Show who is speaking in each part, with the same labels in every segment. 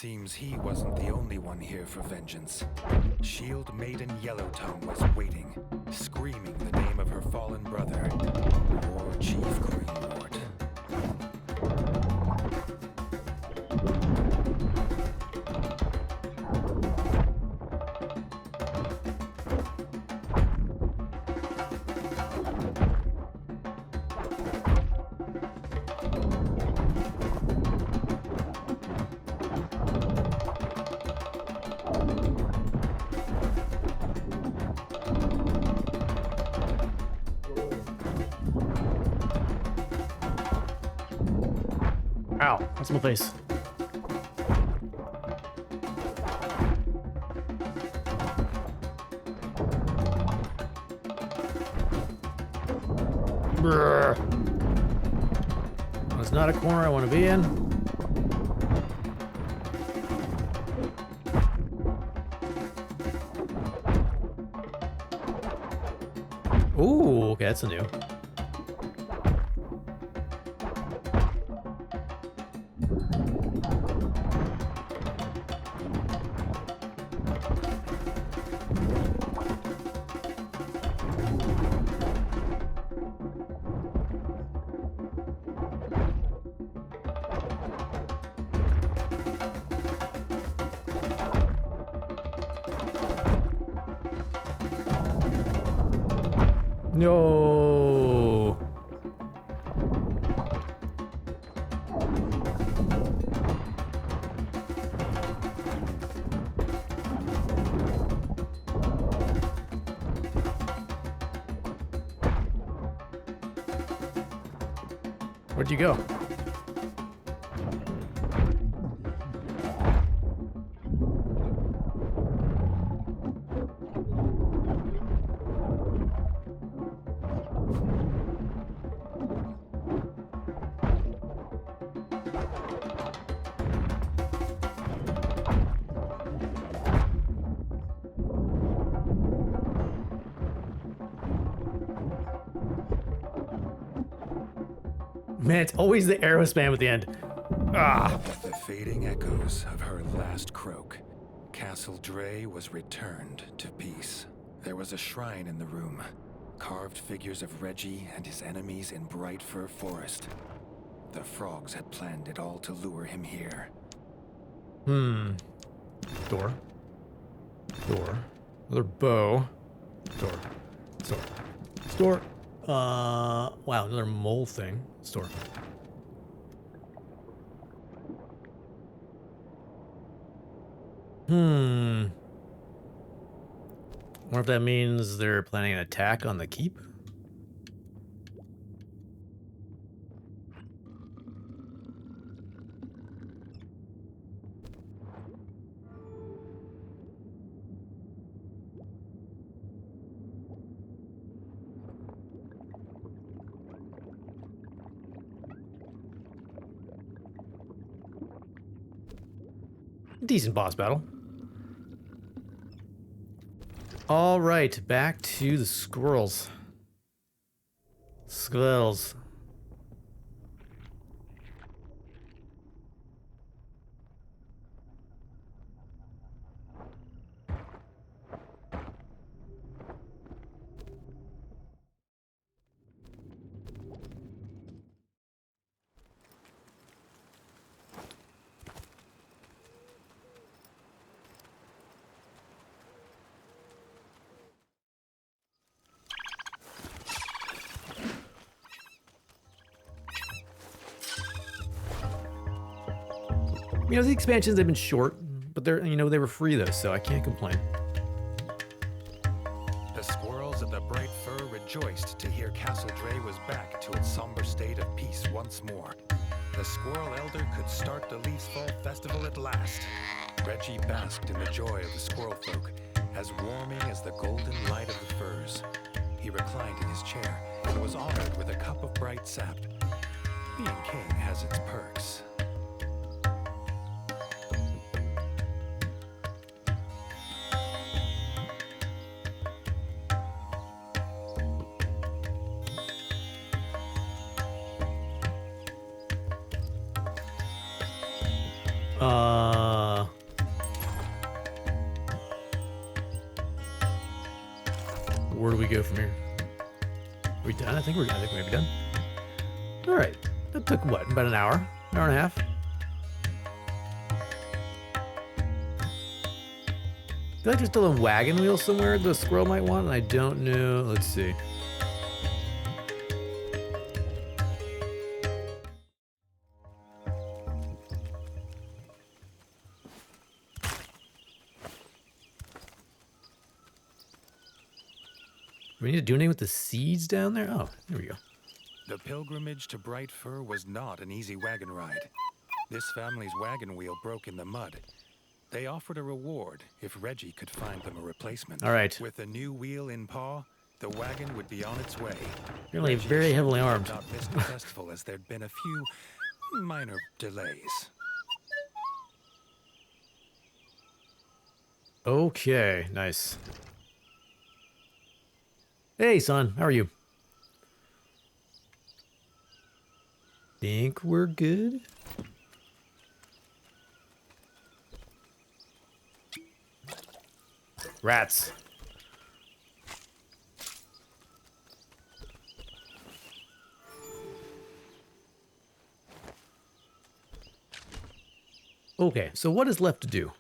Speaker 1: Seems he wasn't the only one here for vengeance. Shield Maiden Yellowtongue was waiting, screaming the name of her fallen brother, War Chief Greenwort.
Speaker 2: Ow, that's my face. Brrr. It's not a corner I want to be in. Ooh, okay, that's a new. No. Where'd you go? Man, it's always the arrow spam at the end. Ah.
Speaker 1: With the fading echoes of her last croak, Castle Dre was returned to peace. There was a shrine in the room, carved figures of Reggie and his enemies in Bright Fir Forest. The frogs had planned it all to lure him here.
Speaker 2: Door. Door. Another bow. Door. Store. Store. Wow, another mole thing. Store. Wonder if that means they're planning an attack on the keep? Decent boss battle. All right, back to the squirrels. Squirrels. You know, the expansions have been short, but they're, you know, they were free though, so I can't complain.
Speaker 1: The squirrels of the Bright Fir rejoiced to hear Castle Dre was back to its somber state of peace once more. The Squirrel Elder could start the Leaves Fall Festival at last. Reggie basked in the joy of the squirrel folk, as warming as the golden light of the firs. He reclined in his chair and was honored with a cup of bright sap. Being king has its perks.
Speaker 2: where do we go from here? Are we done? I think we may be done. All right. That took what? About an hour and a half. I feel like there's still a wagon wheel somewhere the squirrel might want, and I don't know. Let's see. Do we need to do anything with the seeds down there? Oh, there we go.
Speaker 1: The pilgrimage to Bright Fir was not an easy wagon ride. This family's wagon wheel broke in the mud. They offered a reward if Reggie could find them a replacement.
Speaker 2: All right.
Speaker 1: With a new wheel in paw, the wagon would be on its way.
Speaker 2: Apparently very heavily armed.
Speaker 1: Not missed the festival as there'd been a few minor delays.
Speaker 2: Okay, nice. Hey, son, how are you? Think we're good? Rats. Okay, so what is left to do?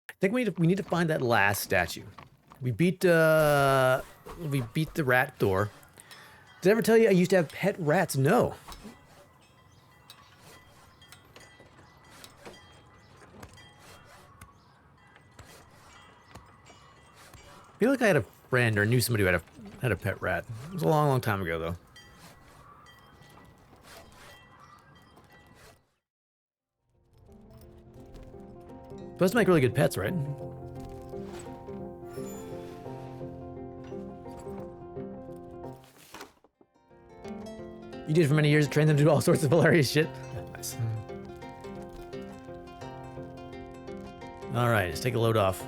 Speaker 2: I think we need to find that last statue. We beat the rat Thor. Did I ever tell you I used to have pet rats? No. I feel like I had a friend or knew somebody who had a pet rat. It was a long, long time ago, though. Supposed to make really good pets, right? You did for many years, train them to do all sorts of hilarious shit. Nice. All right, let's take a load off.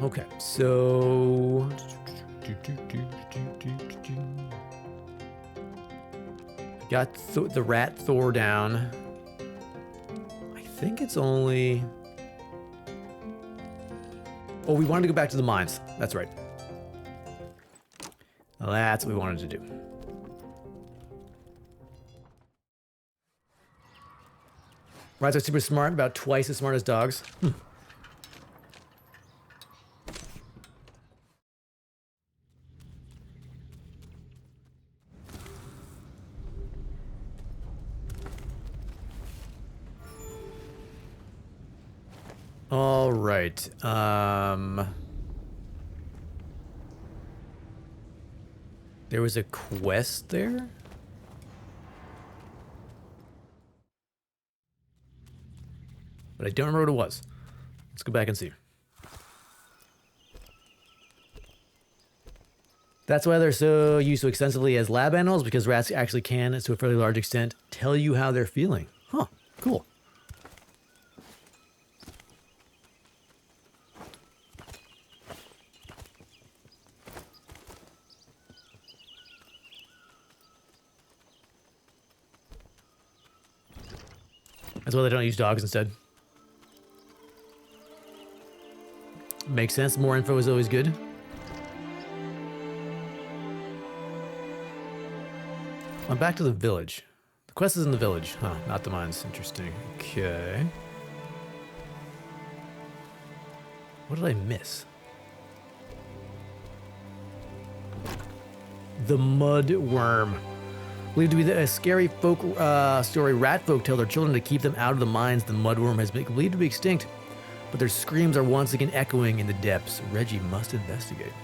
Speaker 2: Okay, so got the rat Thor down. I think it's only. Oh, we wanted to go back to the mines. That's right. That's what we wanted to do. Rats are super smart, about twice as smart as dogs. All right. There was a quest there? But I don't remember what it was. Let's go back and see. That's why they're so used so extensively as lab animals, because rats actually can, to a fairly large extent, tell you how they're feeling. Huh, cool. That's why they don't use dogs instead. Makes sense. More info is always good. I'm back to the village. The quest is in the village. Huh, not the mines. Interesting. Okay. What did I miss? The mud worm. Believed to be a scary folk story rat folk tell their children to keep them out of the mines. The mudworm has been believed to be extinct, but their screams are once again echoing in the depths. Reggie must investigate.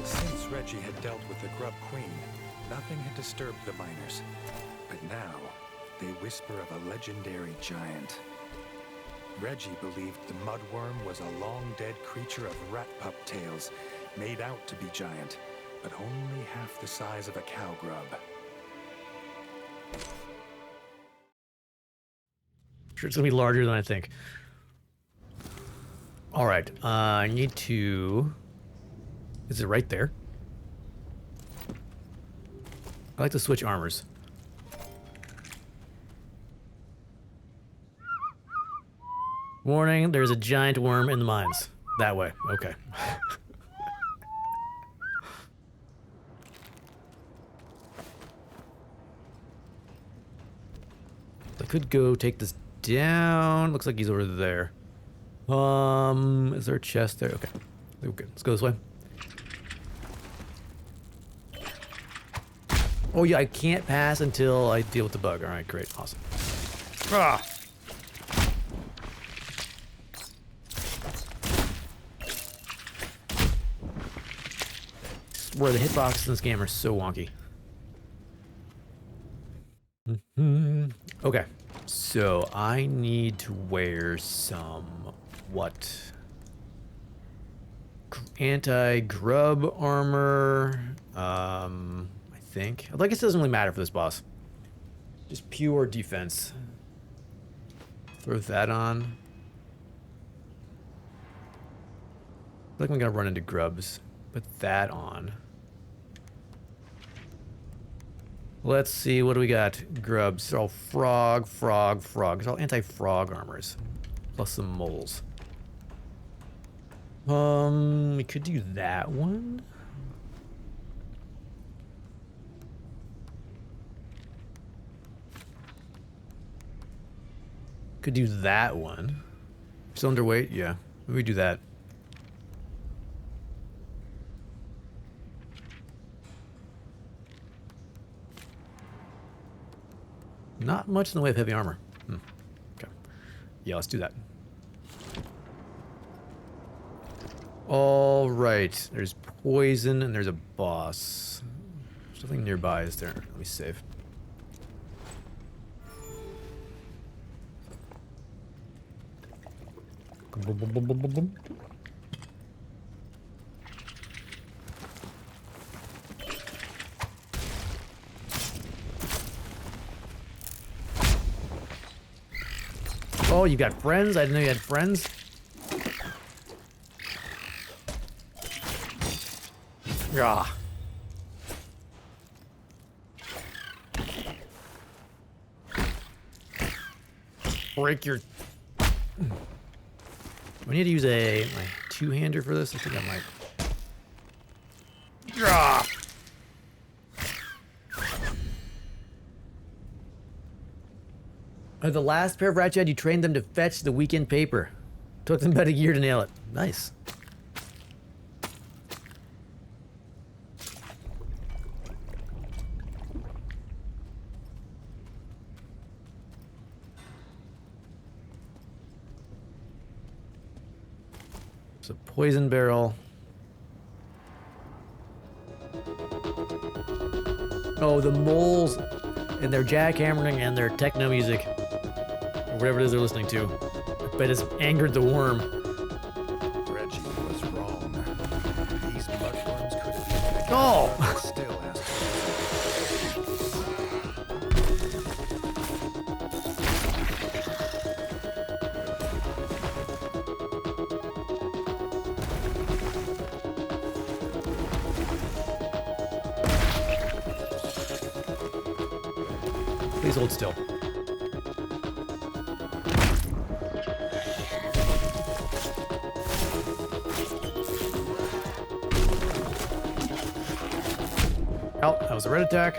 Speaker 1: Since Reggie had dealt with the Grub Queen, nothing had disturbed the miners. But now, they whisper of a legendary giant. Reggie believed the mudworm was a long-dead creature of rat pup tales, made out to be giant, but only half the size of a cow grub.
Speaker 2: Sure, it's gonna be larger than I think. All right, I need to. Is it right there? I like to switch armors. Warning, there's a giant worm in the mines. That way. Okay. I could go take this down. Looks like he's over there. Is there a chest there? Okay. Okay, let's go this way. Oh yeah, I can't pass until I deal with the bug. Alright, great. Awesome. Ah! Where the hitboxes in this game are so wonky. Okay, so I need to wear some what? Anti-grub armor. I think. I guess it doesn't really matter for this boss. Just pure defense. Throw that on. I feel like I'm gonna run into grubs. Put that on. Let's see, what do we got? Grubs. Oh, frog. It's all anti-frog armors. Plus some moles. We could do that one. Could do that one. Still underweight? Yeah. Maybe do that. Not much in the way of heavy armor. Okay. Yeah, let's do that. All right. There's poison and there's a boss. There's nothing nearby, is there? Let me save. Oh, you got friends? I didn't know you had friends. Yeah. Break your... We need to use my two-hander for this. I think I might. Yeah. The last pair of rats you had, you trained them to fetch the weekend paper. Took them about a year to nail it. Nice. It's a poison barrel. Oh, the moles and their jackhammering and their techno music. Or whatever it is they're listening to. I bet it's angered the worm.
Speaker 1: Reggie was wrong. These mushrooms could have been
Speaker 2: Oh!
Speaker 1: still has
Speaker 2: Please hold still. Oh, that was a red attack.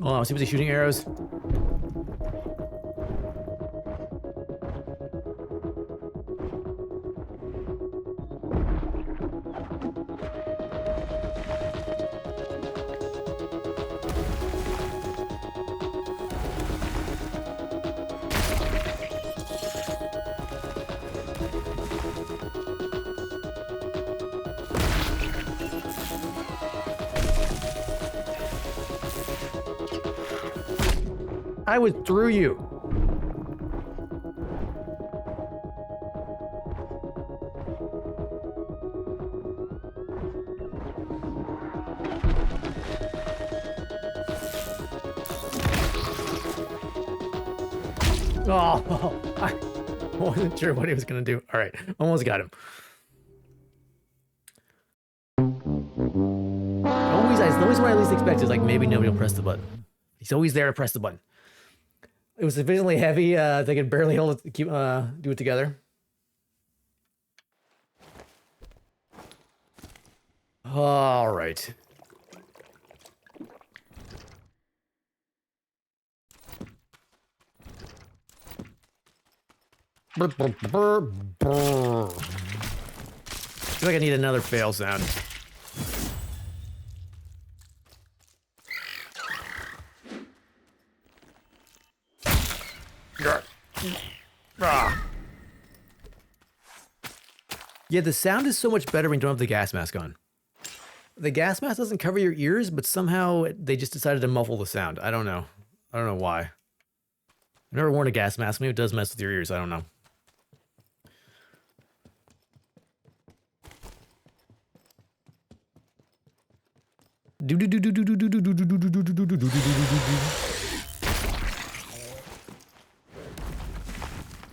Speaker 2: Oh, seems to be shooting arrows. I was through you. Oh, I wasn't sure what he was going to do. All right, almost got him. Always when I least expect is like maybe nobody will press the button. He's always there to press the button. It was sufficiently heavy, they could barely hold it, keep, do it together. All right. I feel like I need another fail sound. Yeah, the sound is so much better when you don't have the gas mask on. The gas mask doesn't cover your ears, but somehow they just decided to muffle the sound. I don't know. I don't know why. I've never worn a gas mask. Maybe it does mess with your ears. I don't know.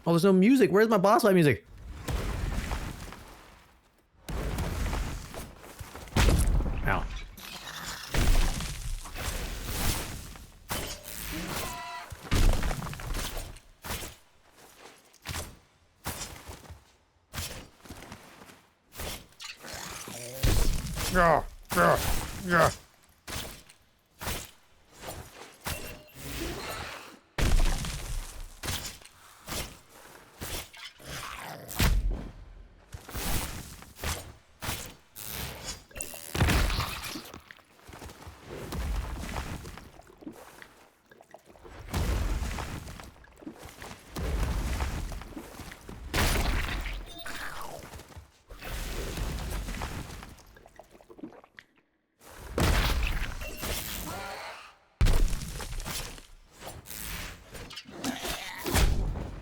Speaker 2: Oh, there's no music. Where's my boss fight music? Ow. Yeah.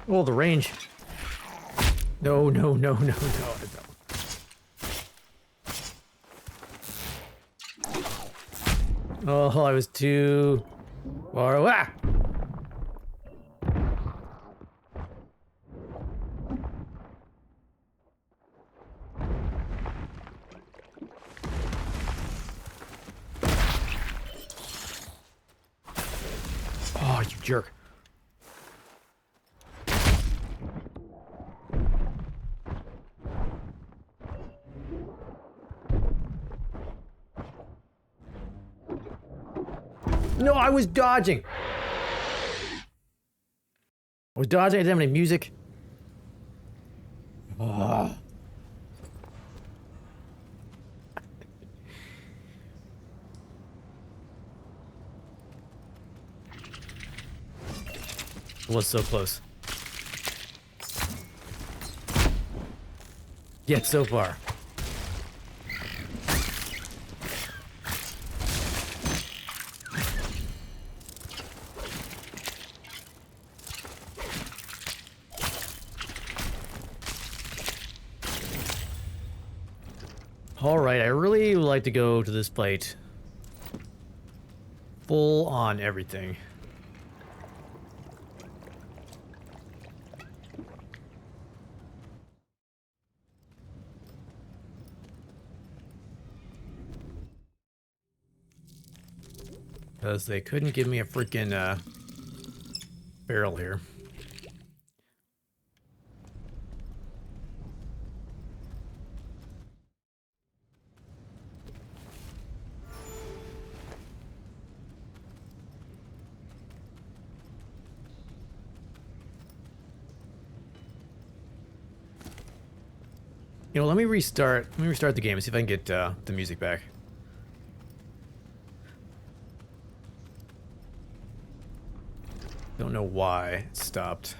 Speaker 2: Oh, the range. No. Oh, I was too far away. Oh, you jerk. No, I was dodging. I was dodging. I didn't have any music. Oh. It was so close. Yet so far. All right, I really would like to go to this fight full on everything. Because they couldn't give me a freaking barrel here. You know, let me restart the game and see if I can get the music back. Don't know why it stopped.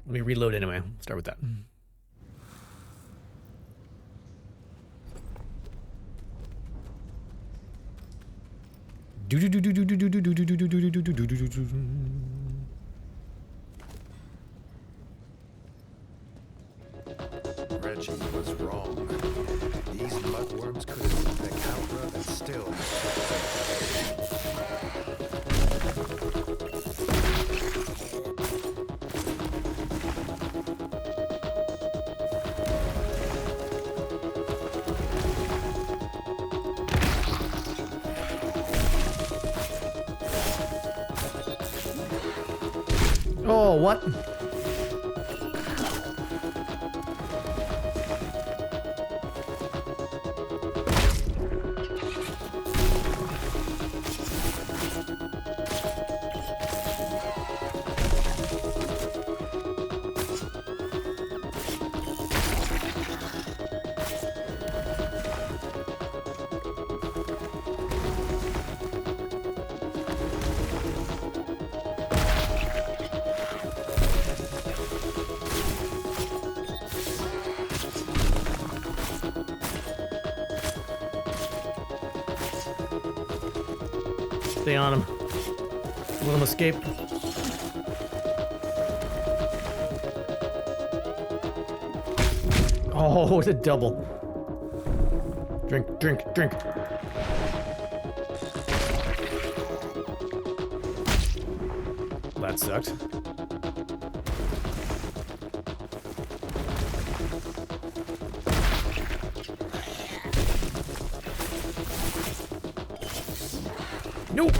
Speaker 2: Let me reload anyway. Start with that.
Speaker 1: Reggie was wrong. These mudworms could have eaten a cowra and still have
Speaker 2: Oh, what? Stay on him. Let him escape. Oh, it's a double. Drink, drink, drink. That sucked. Nope.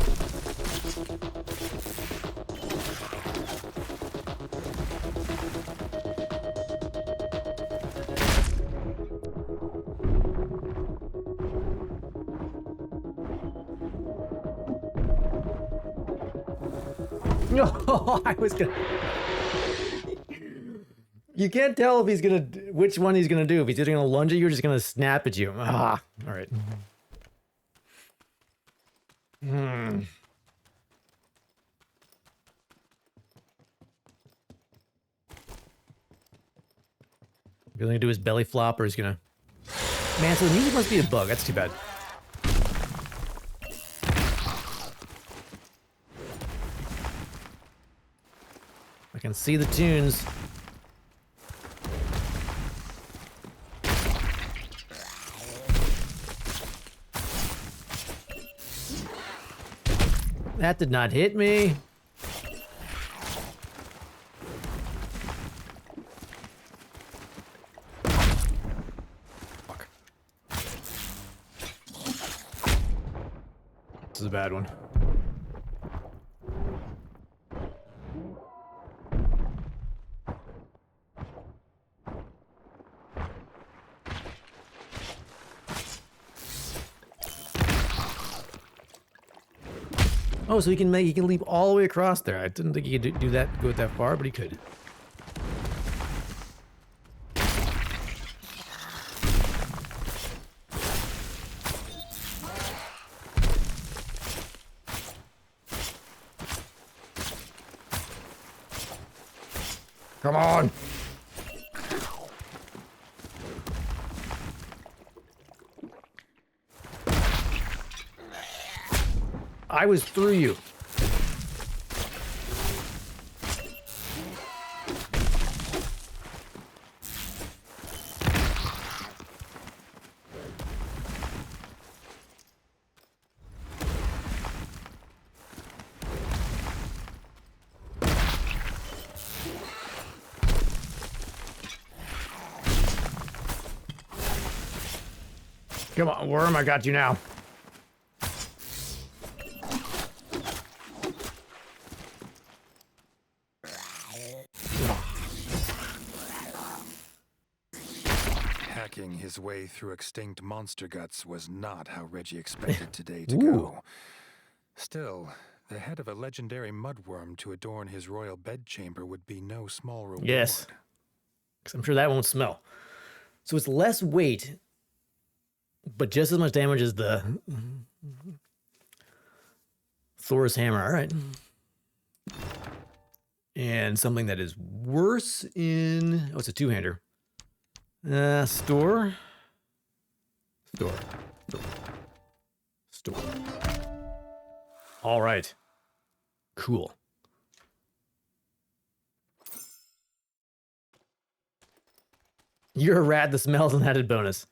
Speaker 2: No, I was gonna. You can't tell if he's gonna, which one he's gonna do. If he's either gonna lunge at you or just gonna snap at you. Ah, all right. He's gonna do his belly flop, or he's gonna. Man, so the music must be a bug. That's too bad. I can see the tunes. That did not hit me. Fuck. This is a bad one. Oh, so he can leap all the way across there. I didn't think he could do that, go that far, but he could. Come on. I was through you. Come on, worm, I got you now.
Speaker 1: Hacking his way through extinct monster guts was not how Reggie expected today to go. Still, the head of a legendary mudworm to adorn his royal bedchamber would be no small reward.
Speaker 2: Yes. Because I'm sure that won't smell. So it's less weight, but just as much damage as the Thor's hammer. All right. And something that is worse in... Oh, it's a two-hander. Store. Store. Store. Store. All right. Cool. You're a rat that smells an added bonus.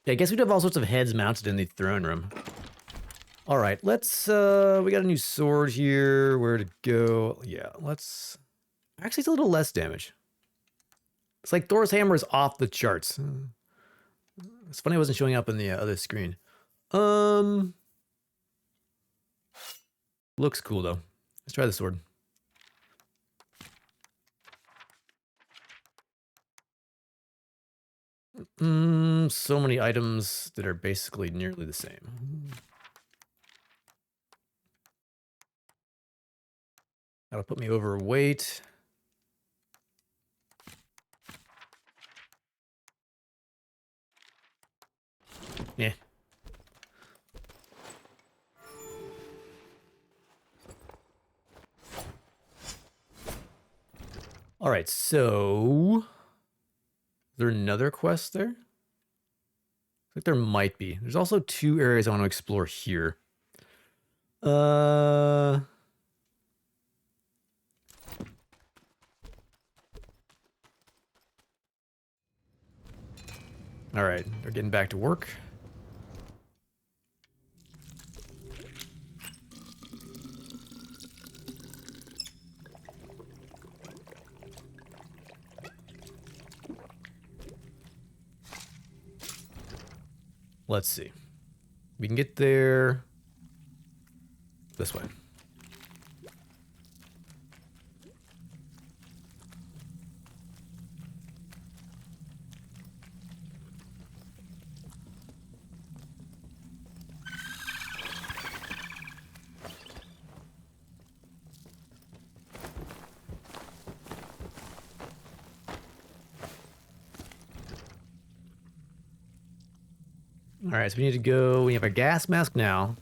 Speaker 2: Yeah, I guess we'd have all sorts of heads mounted in the throne room. All right, let's, we got a new sword here. Where to go? Yeah, let's, actually it's a little less damage. It's like Thor's hammer is off the charts. It's funny it wasn't showing up on the other screen. Looks cool though. Let's try the sword. So many items that are basically nearly the same. That'll put me overweight. Yeah. All right, so is there another quest there? I think there might be. There's also 2 areas I want to explore here. All right, they're getting back to work. Let's see. We can get there this way. All right, so we need to go. We have a gas mask now.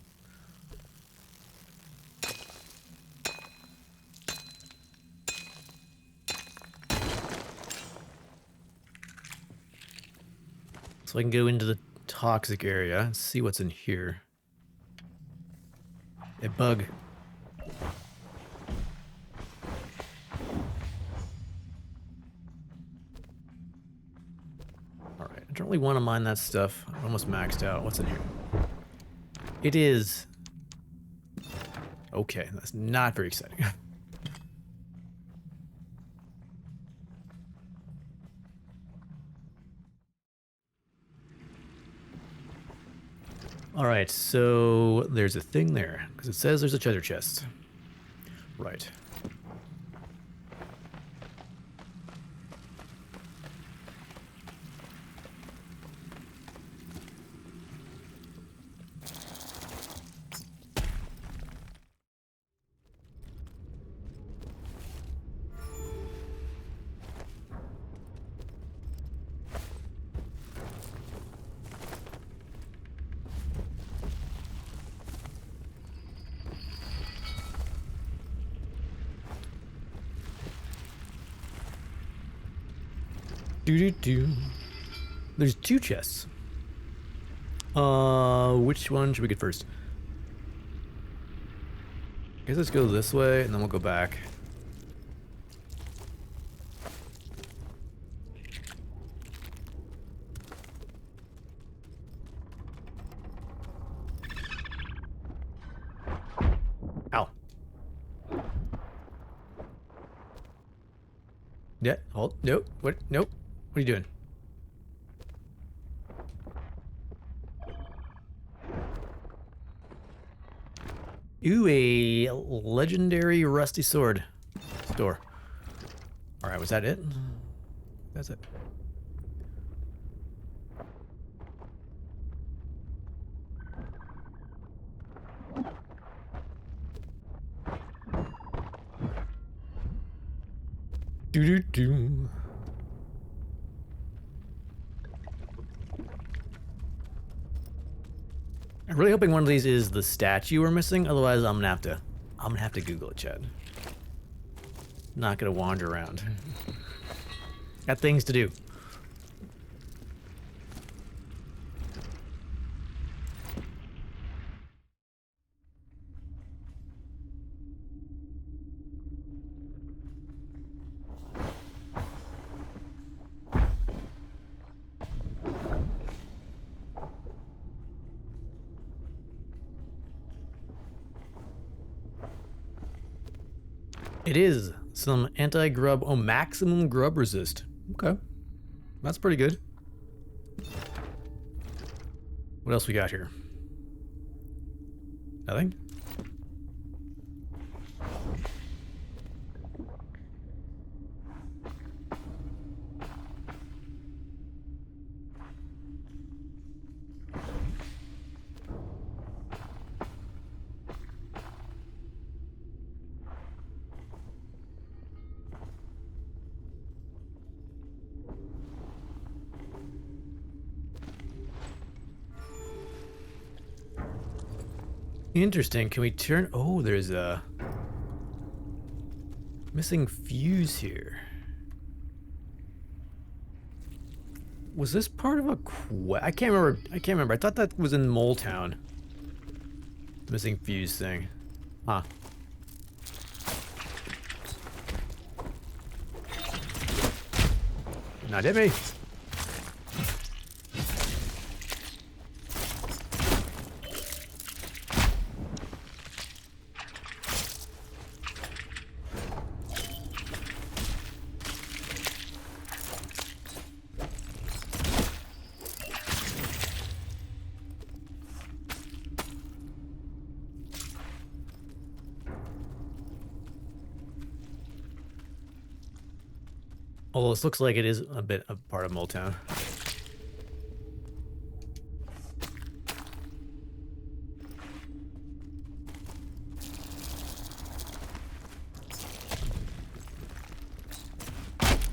Speaker 2: So I can go into the toxic area and see what's in here. A bug. All right, I don't really want to mine that stuff. I'm almost maxed out. What's in here? It is. Okay, that's not very exciting. All right, so there's a thing there because it says there's a treasure chest. Right. Do. There's 2 chests. Which one should we get first? I guess let's go this way and then we'll go back. Ow. Yeah, hold. Nope. What? Nope. What are you doing? Ooh, a legendary rusty sword. Door. All right, was that it? That's it. Do. I'm really hoping one of these is the statue we're missing. Otherwise, I'm gonna have to I'm gonna have to Google it, Chad. Not gonna wander around. Got things to do. It is some anti-grub. Oh, maximum grub resist. Okay. That's pretty good. What else we got here? Nothing? Interesting. Can we turn... Oh, there's a... missing fuse here. Was this part of a quest? I can't remember. I thought that was in Mole Town. Missing fuse thing. Huh. Not hit me. Although this looks like it is a bit of part of Mole Town.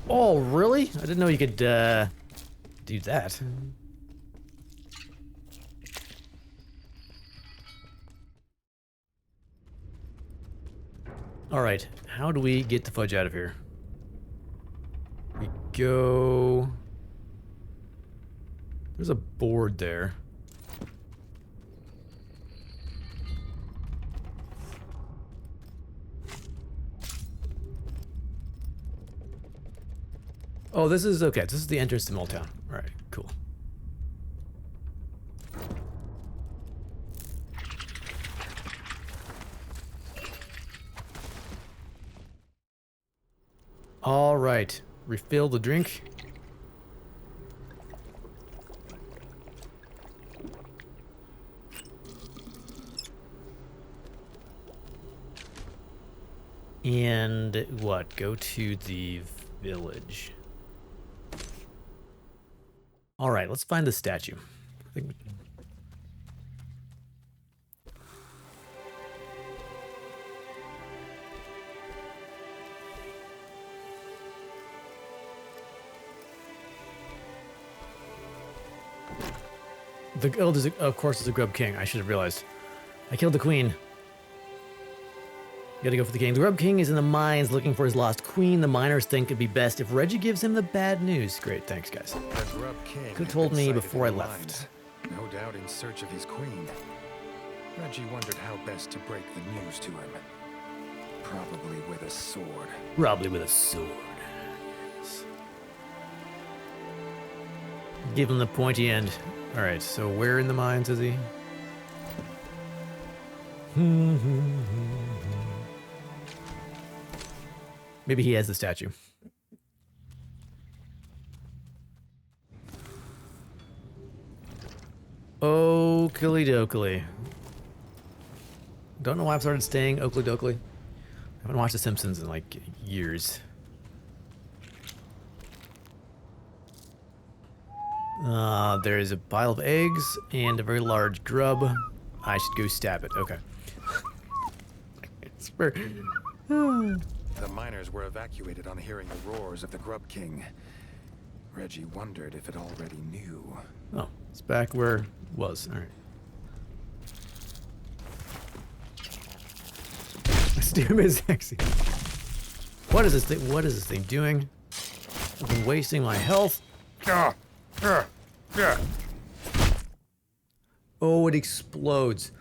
Speaker 2: Oh, really? I didn't know you could do that. All right, how do we get the fudge out of here? We go... There's a board there. Oh, this is okay. This is the entrance to Mole Town. All right, cool. All right, refill the drink. And what? Go to the village. All right, let's find the statue. I think of course, there's a Grub King. I should have realized. I killed the queen. Gotta go for the king. The Grub King is in the mines looking for his lost queen. The miners think it'd be best if Reggie gives him the bad news. Great, thanks, guys.
Speaker 1: The Grub King
Speaker 2: Could have told me
Speaker 1: had been
Speaker 2: before I
Speaker 1: sighted in the
Speaker 2: left.
Speaker 1: mines, no doubt in search of his queen. Reggie wondered how best to break the news to him. Probably with a sword.
Speaker 2: Probably with a sword. Yes. Give him the pointy end. All right, so where in the mines is he? Maybe he has the statue. Oakley dokley. Don't know why I've started staying Oakley dokley. I haven't watched The Simpsons in like years. There's a pile of eggs and a very large grub. I should go stab it. Okay.
Speaker 1: The miners were evacuated on hearing the roars of the Grub King. Reggie wondered if it already knew.
Speaker 2: Oh, it's back where it was. All right. Stupid sexy. What is this thing? What is this thing doing? I've been wasting my health. Oh, it explodes.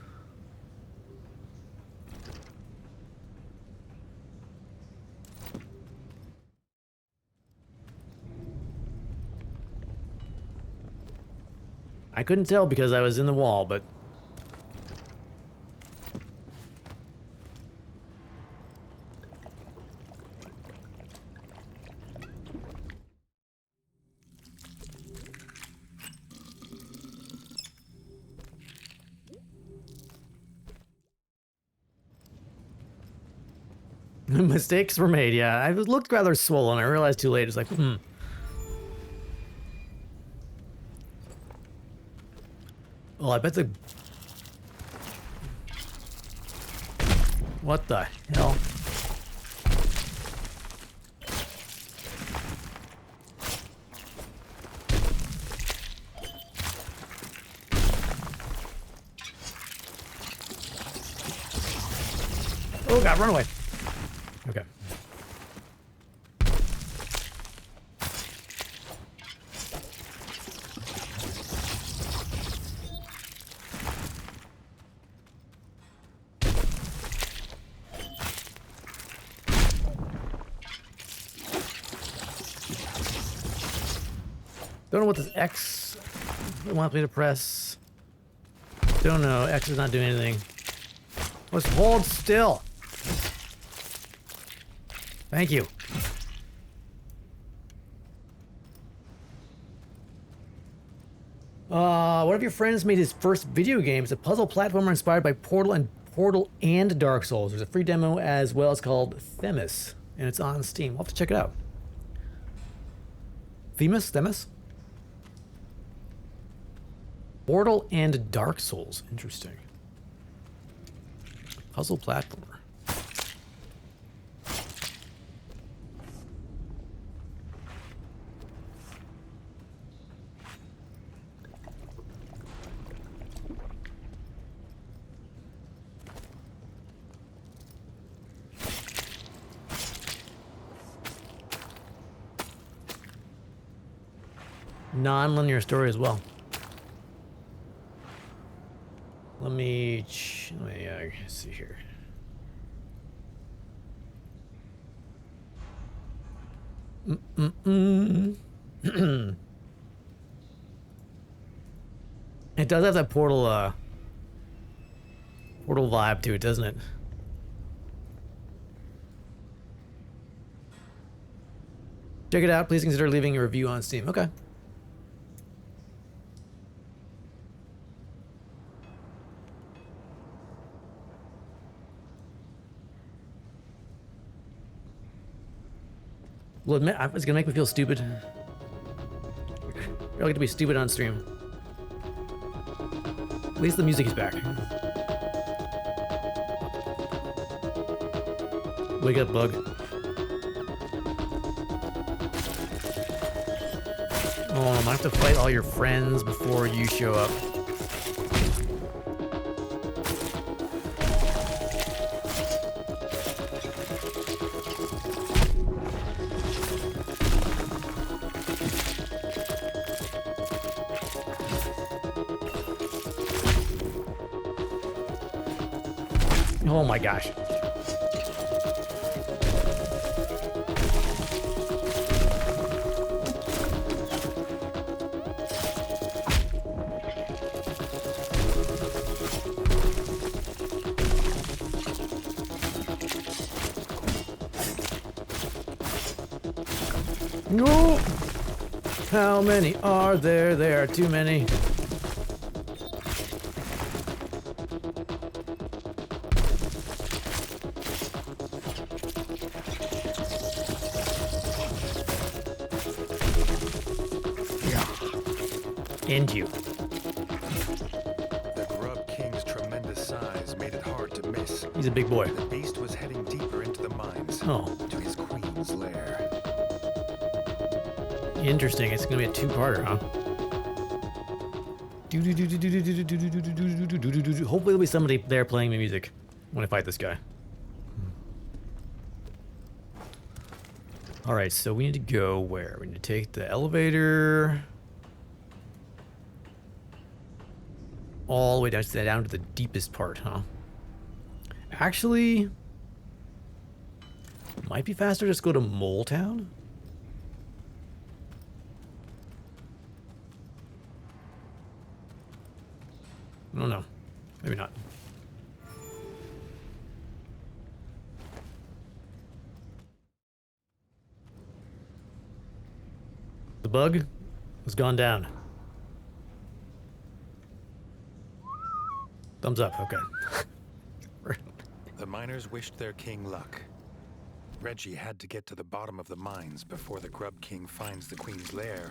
Speaker 2: I couldn't tell because I was in the wall, but... Mistakes were made, yeah. I looked rather swollen. I realized too late. It's like, Oh, I bet the... What the hell? Oh god, run away. Okay. Don't know what this X wants me to press. Don't know. X is not doing anything. Let's hold still. Thank you. One of your friends made his first video game. It's a puzzle platformer inspired by Portal and Dark Souls. There's a free demo as well. It's called Themis, and it's on Steam. We'll have to check it out. Themis? Portal and Dark Souls. Interesting. Puzzle platformer. Non-linear story as well. Let me see here. It does have that Portal vibe to it, doesn't it? Check it out. Please consider leaving a review on Steam. Okay. Well, admit, it's gonna make me feel stupid. You're like to be stupid on stream. At least the music is back. Wake up, bug. Oh, I'm gonna have to fight all your friends before you show up. Oh my gosh. No! How many are there? There are too many. End you.
Speaker 1: The Grub King's tremendous size made it hard to miss.
Speaker 2: He's a big boy.
Speaker 1: The beast was heading deeper into the mines.
Speaker 2: Oh.
Speaker 1: To his queen's lair.
Speaker 2: Interesting. It's gonna be a two-parter, huh? Hopefully there'll be somebody there playing the music when I fight this guy. All right, so we need to go where? We need to take the elevator all the way down to the deepest part, huh? Actually, might be faster just go to Mole Town. I don't know. Maybe not. The bug has gone down. Thumbs up, okay.
Speaker 1: The miners wished their king luck. Reggie had to get to the bottom of the mines before the Grub King finds the Queen's lair,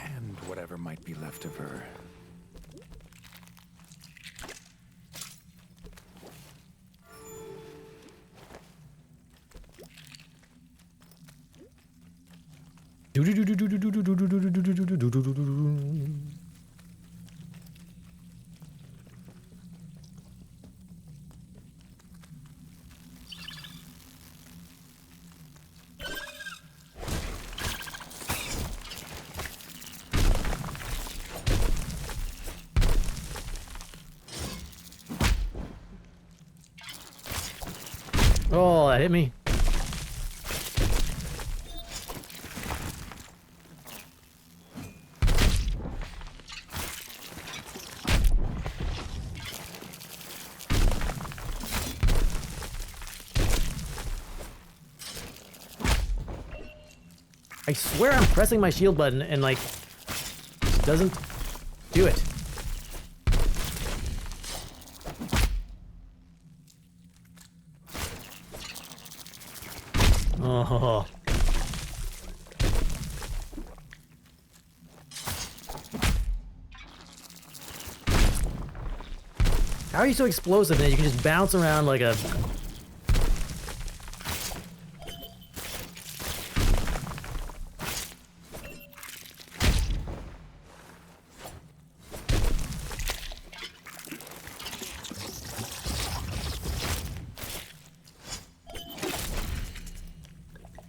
Speaker 1: and whatever might be left of her.
Speaker 2: Oh, that hit me. I swear I'm pressing my shield button and like it doesn't do it. Oh. How are you so explosive that you can just bounce around like a...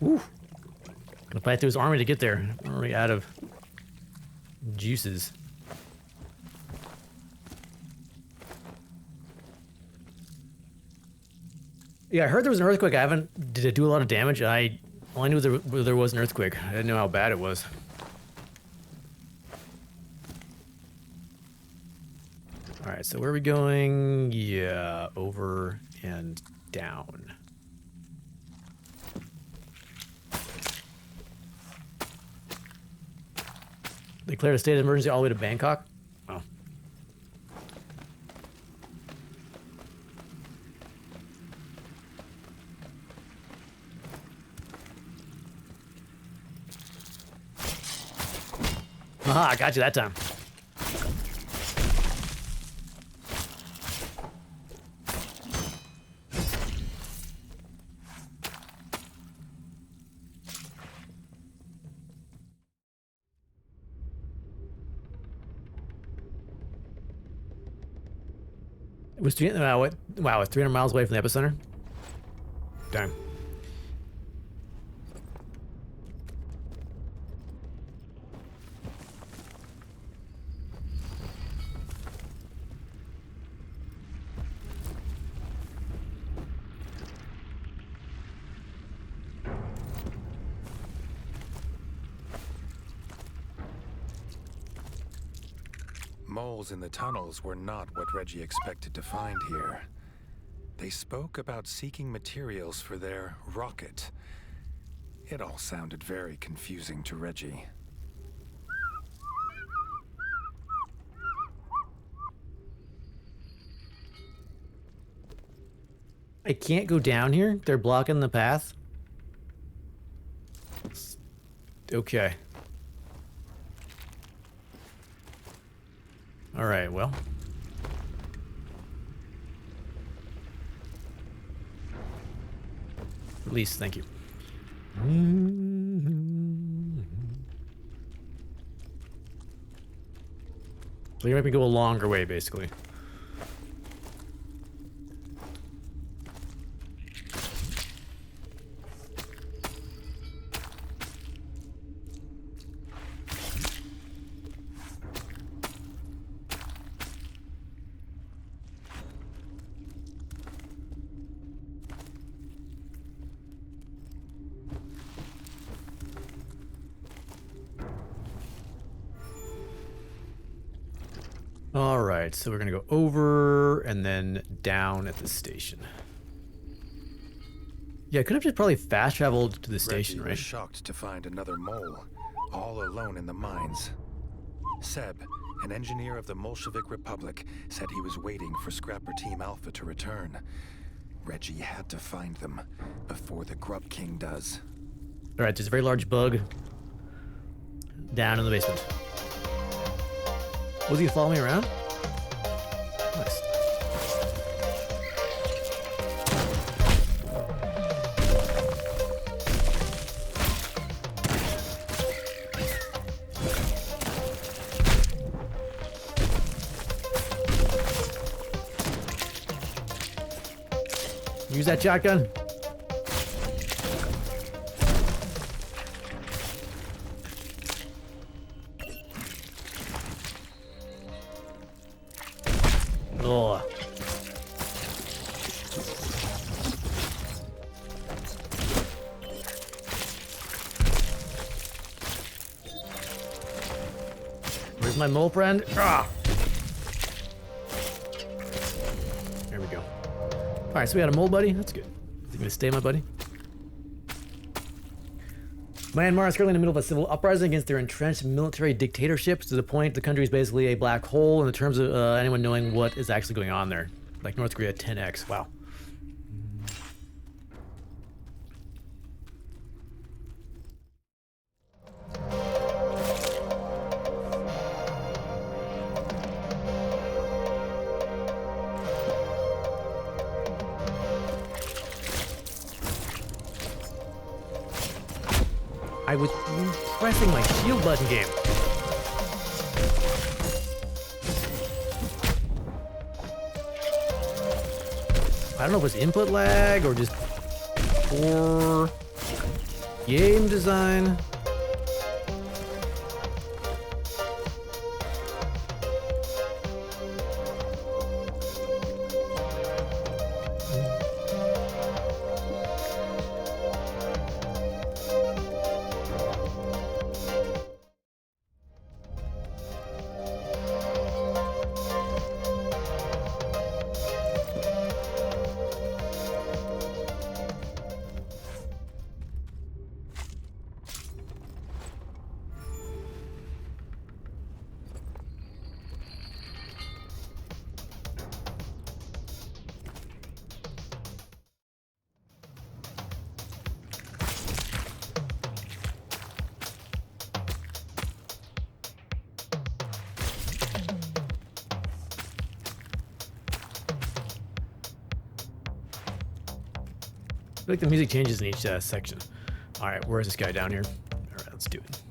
Speaker 2: Ooh. Gonna fight through his army to get there. I'm already out of juices. Yeah, I heard there was an earthquake. Did it do a lot of damage? All I knew there was an earthquake. I didn't know how bad it was. All right, so where are we going? Yeah, over and down. They declared a state of emergency all the way to Bangkok? Oh. Aha, I got you that time. It was wow, it's 300 miles away from the epicenter. Damn.
Speaker 1: Moles in the tunnels were not what Reggie expected to find here. They spoke about seeking materials for their rocket. It all sounded very confusing to Reggie.
Speaker 2: I can't go down here? They're blocking the path? Okay. All right, well. Release, thank you. So you're making me go a longer way, basically. All right, so we're gonna go over and then down at the station. Yeah, I could have just probably fast traveled to the station,
Speaker 1: Reggie
Speaker 2: right?
Speaker 1: was shocked to find another mole, all alone in the mines. Seb, an engineer of the Bolshevik Republic, said he was waiting for Scrapper Team Alpha to return. Reggie had to find them before the Grub King does.
Speaker 2: All right, there's a very large bug down in the basement. Was he following me around? Nice. Use that shotgun. Oh. Where's my mole friend? Ah. There we go. All right, so we got a mole buddy. That's good. Is he gonna stay, my buddy? Myanmar is currently in the middle of a civil uprising against their entrenched military dictatorships to the point the country is basically a black hole in the terms of anyone knowing what is actually going on there. Like North Korea 10x. Wow. I was pressing my shield button game. I don't know if it's input lag or just poor game design. I feel like the music changes in each section. All right, where is this guy down here? All right, let's do it.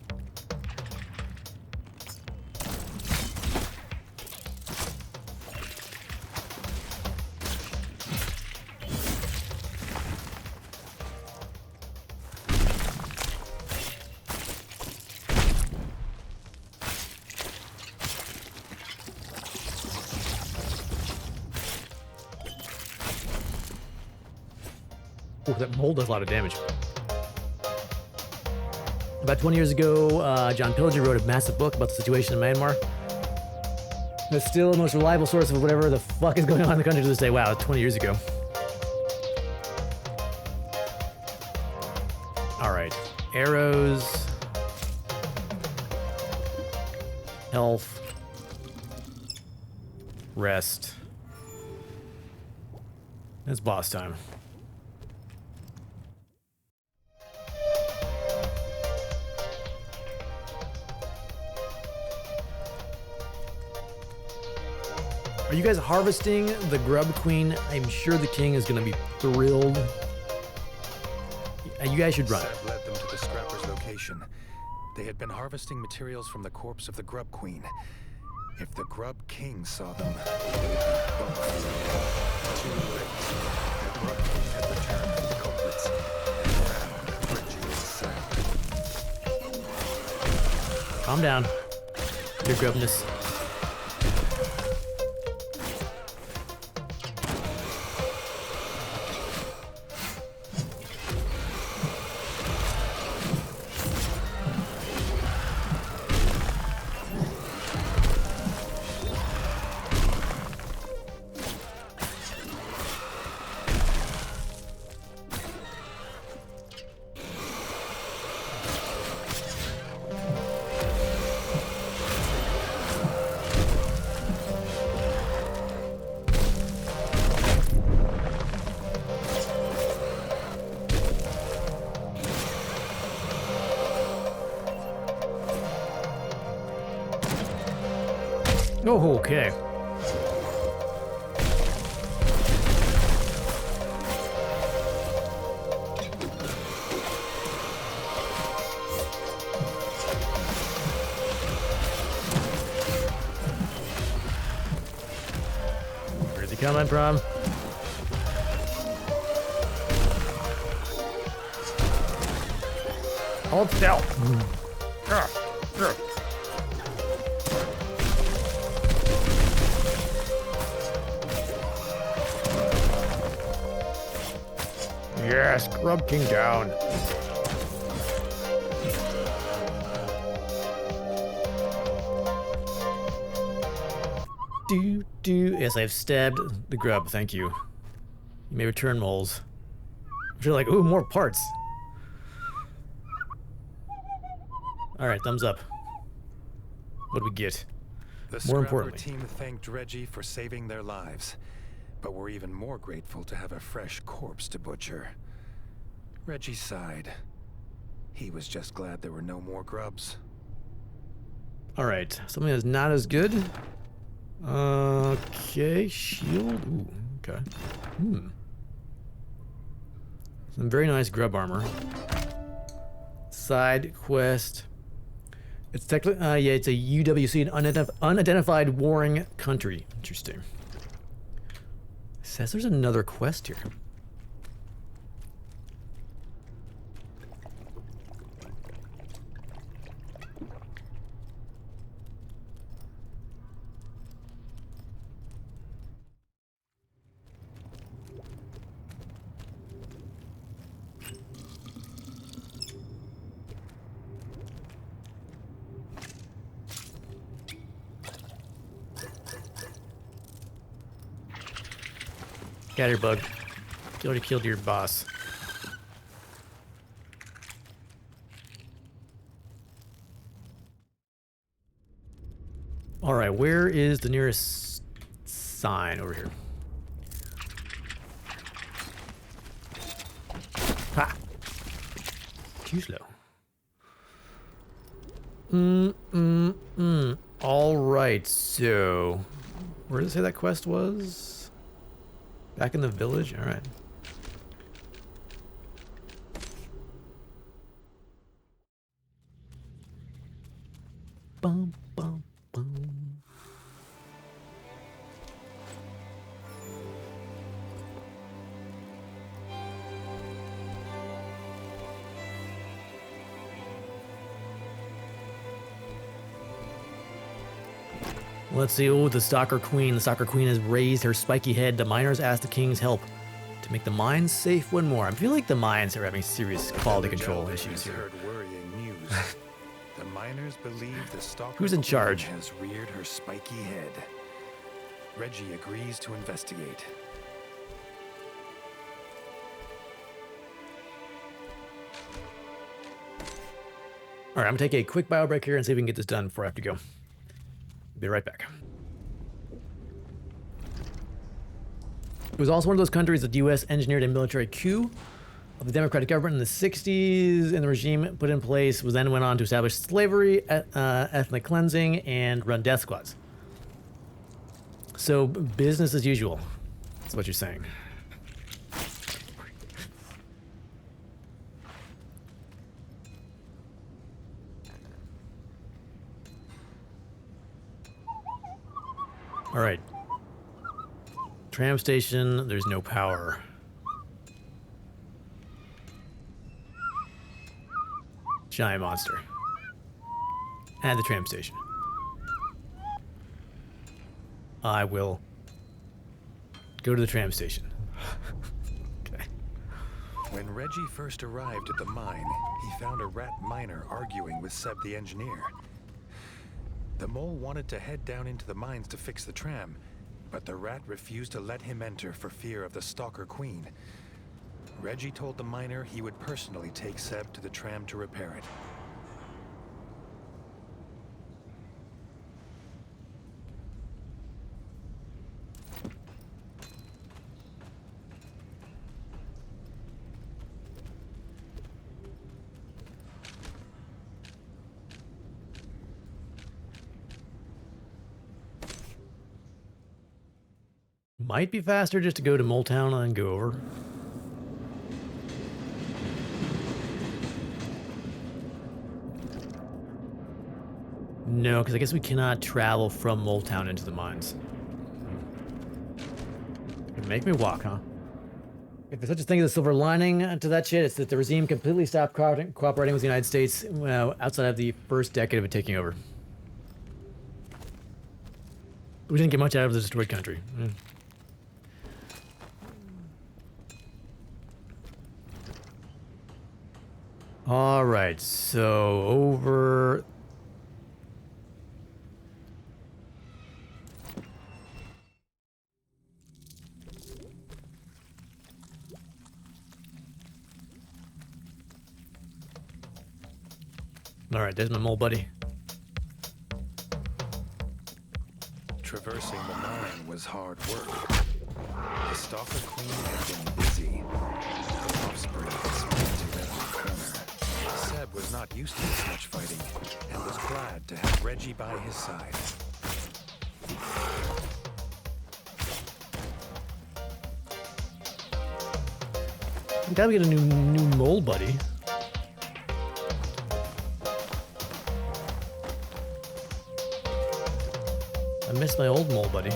Speaker 2: Oh, that mole does a lot of damage. About 20 years ago, John Pillager wrote a massive book about the situation in Myanmar. That's still the most reliable source of whatever the fuck is going on in the country to this day. Wow, 20 years ago. All right, arrows, health, rest. It's boss time. Are you guys harvesting the Grub Queen? I'm sure the king is going to be thrilled. You guys should run.
Speaker 1: Seb led them to the scrappers' location. They had been harvesting materials from the corpse of the Grub Queen. If the Grub King saw them, they would be both too late. The Grub King had returned the culprits and found Reggie and Seb.
Speaker 2: Calm down, your grubness. Oh, okay. Where's he coming from? Hold still. Yes, Grub King down. Yes, I've stabbed the grub. Thank you. You may return, moles. You're like, ooh, more parts. All right, thumbs up. What do we get?
Speaker 1: The
Speaker 2: More
Speaker 1: Scrapper
Speaker 2: importantly.
Speaker 1: team thanked Reggie for saving their lives, but were even more grateful to have a fresh corpse to butcher. Reggie sighed. He was just glad there were no more grubs.
Speaker 2: All right, something that's not as good. Okay, shield. Ooh, okay. Some very nice grub armor. Side quest. It's technically, yeah, it's a UWC, an unidentified warring country. Interesting. It says there's another quest here. Scatterbug. Already killed your boss. All right, where is the nearest sign? Over here. Ha! Too slow. All right, so where did it say that quest was? Back in the village? All right. Bum, bum, bum. Let's see. Oh, the Stalker Queen. The Stalker Queen has raised her spiky head. The miners ask the king's help to make the mines safe one more. I feel like the mines are having serious quality control issues here.
Speaker 1: Heard worrying news. The miners believe the Stalker
Speaker 2: Who's in charge?
Speaker 1: Queen has reared her spiky head. Reggie agrees to investigate.
Speaker 2: All right, I'm gonna take a quick bio break here and see if we can get this done before I have to go. Be right back. It was also one of those countries that the U.S. engineered a military coup of the democratic government in the 60s, and the regime put in place was then went on to establish slavery, ethnic cleansing, and run death squads. So business as usual. That's what you're saying. All right. Tram station, there's no power. Giant monster. And the tram station. I will go to the tram station. Okay.
Speaker 1: When Reggie first arrived at the mine, he found a rat miner arguing with Seb the engineer. The mole wanted to head down into the mines to fix the tram, but the rat refused to let him enter for fear of the Stalker Queen. Reggie told the miner he would personally take Seb to the tram to repair it.
Speaker 2: Might be faster just to go to Mole Town and then go over. No, because I guess we cannot travel from Mole Town into the mines. Make me walk, huh? If there's such a thing as a silver lining to that shit, it's that the regime completely stopped cooperating with the United States outside of the first decade of it taking over. We didn't get much out of the destroyed country. All right, so over. All right, there's my mole buddy.
Speaker 1: Traversing the mine was hard work. The Stalker Queen had been busy. Her offspring had spread to every corner. Seb was not used to this much fighting, and was glad to have Reggie by his side.
Speaker 2: Gotta get a new mole buddy. I miss my old mole buddy.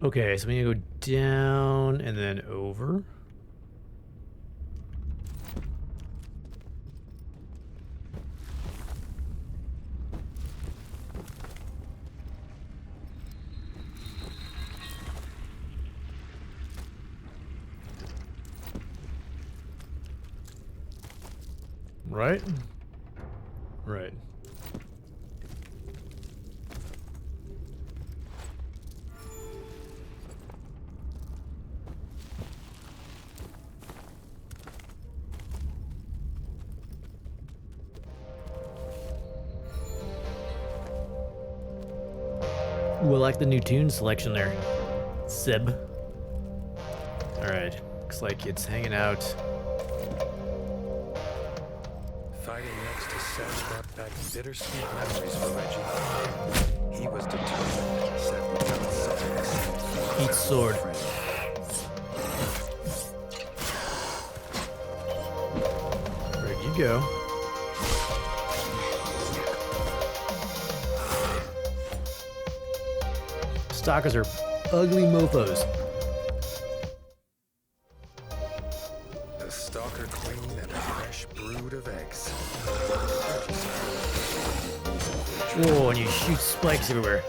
Speaker 2: Okay, so we need to go down and then over. Right? Right. Ooh, I like the new tune selection there. Seb. Alright, looks like it's hanging out.
Speaker 1: Fighting next to Seb brought back bittersweet memories for Reggie. He was determined Seb would not suffer the same fate.
Speaker 2: Eat sword. Where'd you go? Stalkers are ugly mofos.
Speaker 1: The Stalker Queen and a fresh brood of eggs.
Speaker 2: Whoa, and you shoot spikes everywhere.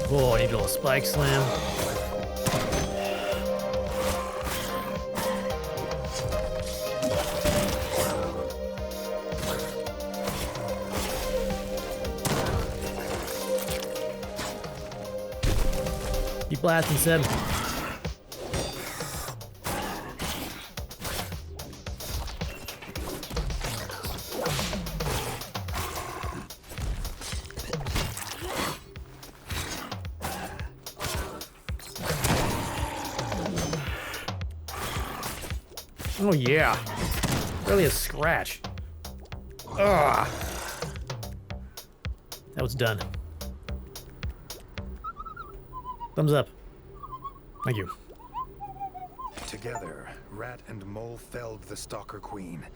Speaker 2: Whoa, I need a little spike slam. Keep blasting, Seb. Oh yeah, barely a scratch. Ugh. That was done. Thumbs up. Thank you.
Speaker 1: Together, Rat and Mole felled the Stalker Queen.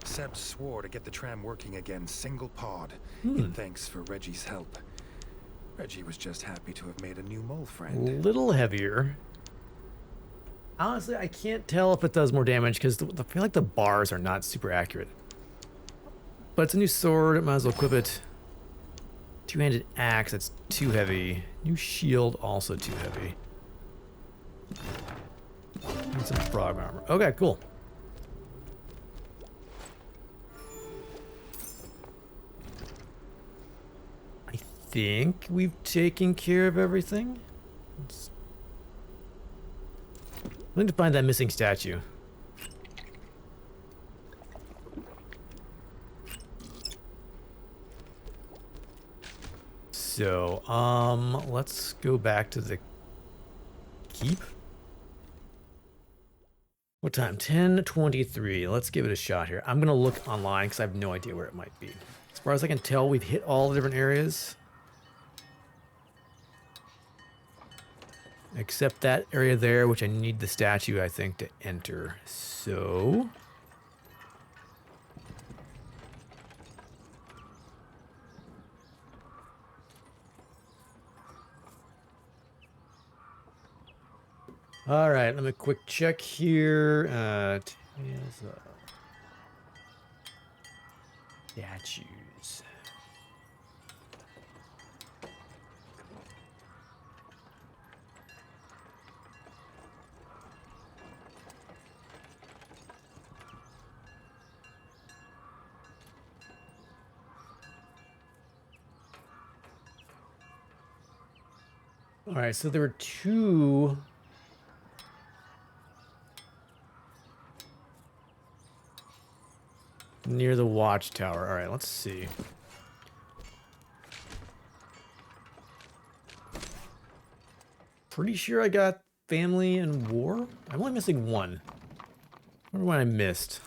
Speaker 1: Seb swore to get the tram working again single-pawed, in thanks for Reggie's help. Reggie was just happy to have made a new mole friend.
Speaker 2: Little heavier. Honestly, I can't tell if it does more damage because I feel like the bars are not super accurate. But it's a new sword, it might as well equip it. Two-handed axe, that's too heavy. New shield, also too heavy. And some frog armor. Okay, cool. I think we've taken care of everything. I need to find that missing statue. So, let's go back to the keep. What time? 10:23. Let's give it a shot here. I'm gonna look online because I have no idea where it might be. As far as I can tell, we've hit all the different areas. Except that area there, which I need the statue, I think, to enter. So... all right, let me quick check here. Statues. All right, so there were two. Near the watchtower. All right, let's see. Pretty sure I got family and war. I'm only missing one. I wonder what I missed.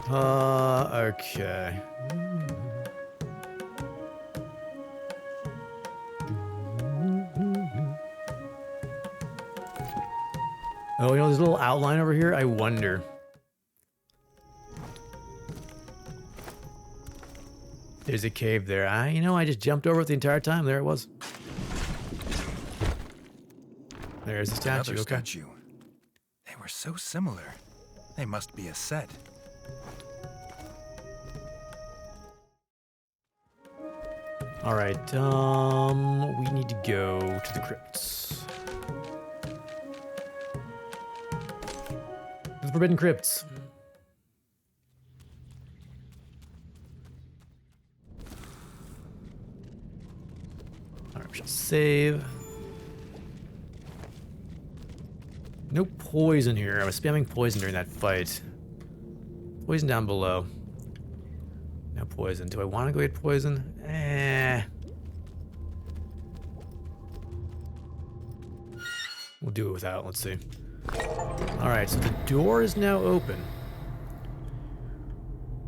Speaker 2: Okay. Oh, you know, there's a little outline over here. I wonder. There's a cave there. You know, I just jumped over it the entire time. There it was. There's the statue.
Speaker 1: Another
Speaker 2: okay.
Speaker 1: statue. They were so similar. They must be a set.
Speaker 2: All right. We need to go to the crypts. The forbidden crypts. All right, we shall save. No poison here. I was spamming poison during that fight. Poison down below. No poison. Do I want to go get poison? We'll do it without. Let's see. Alright, so the door is now open.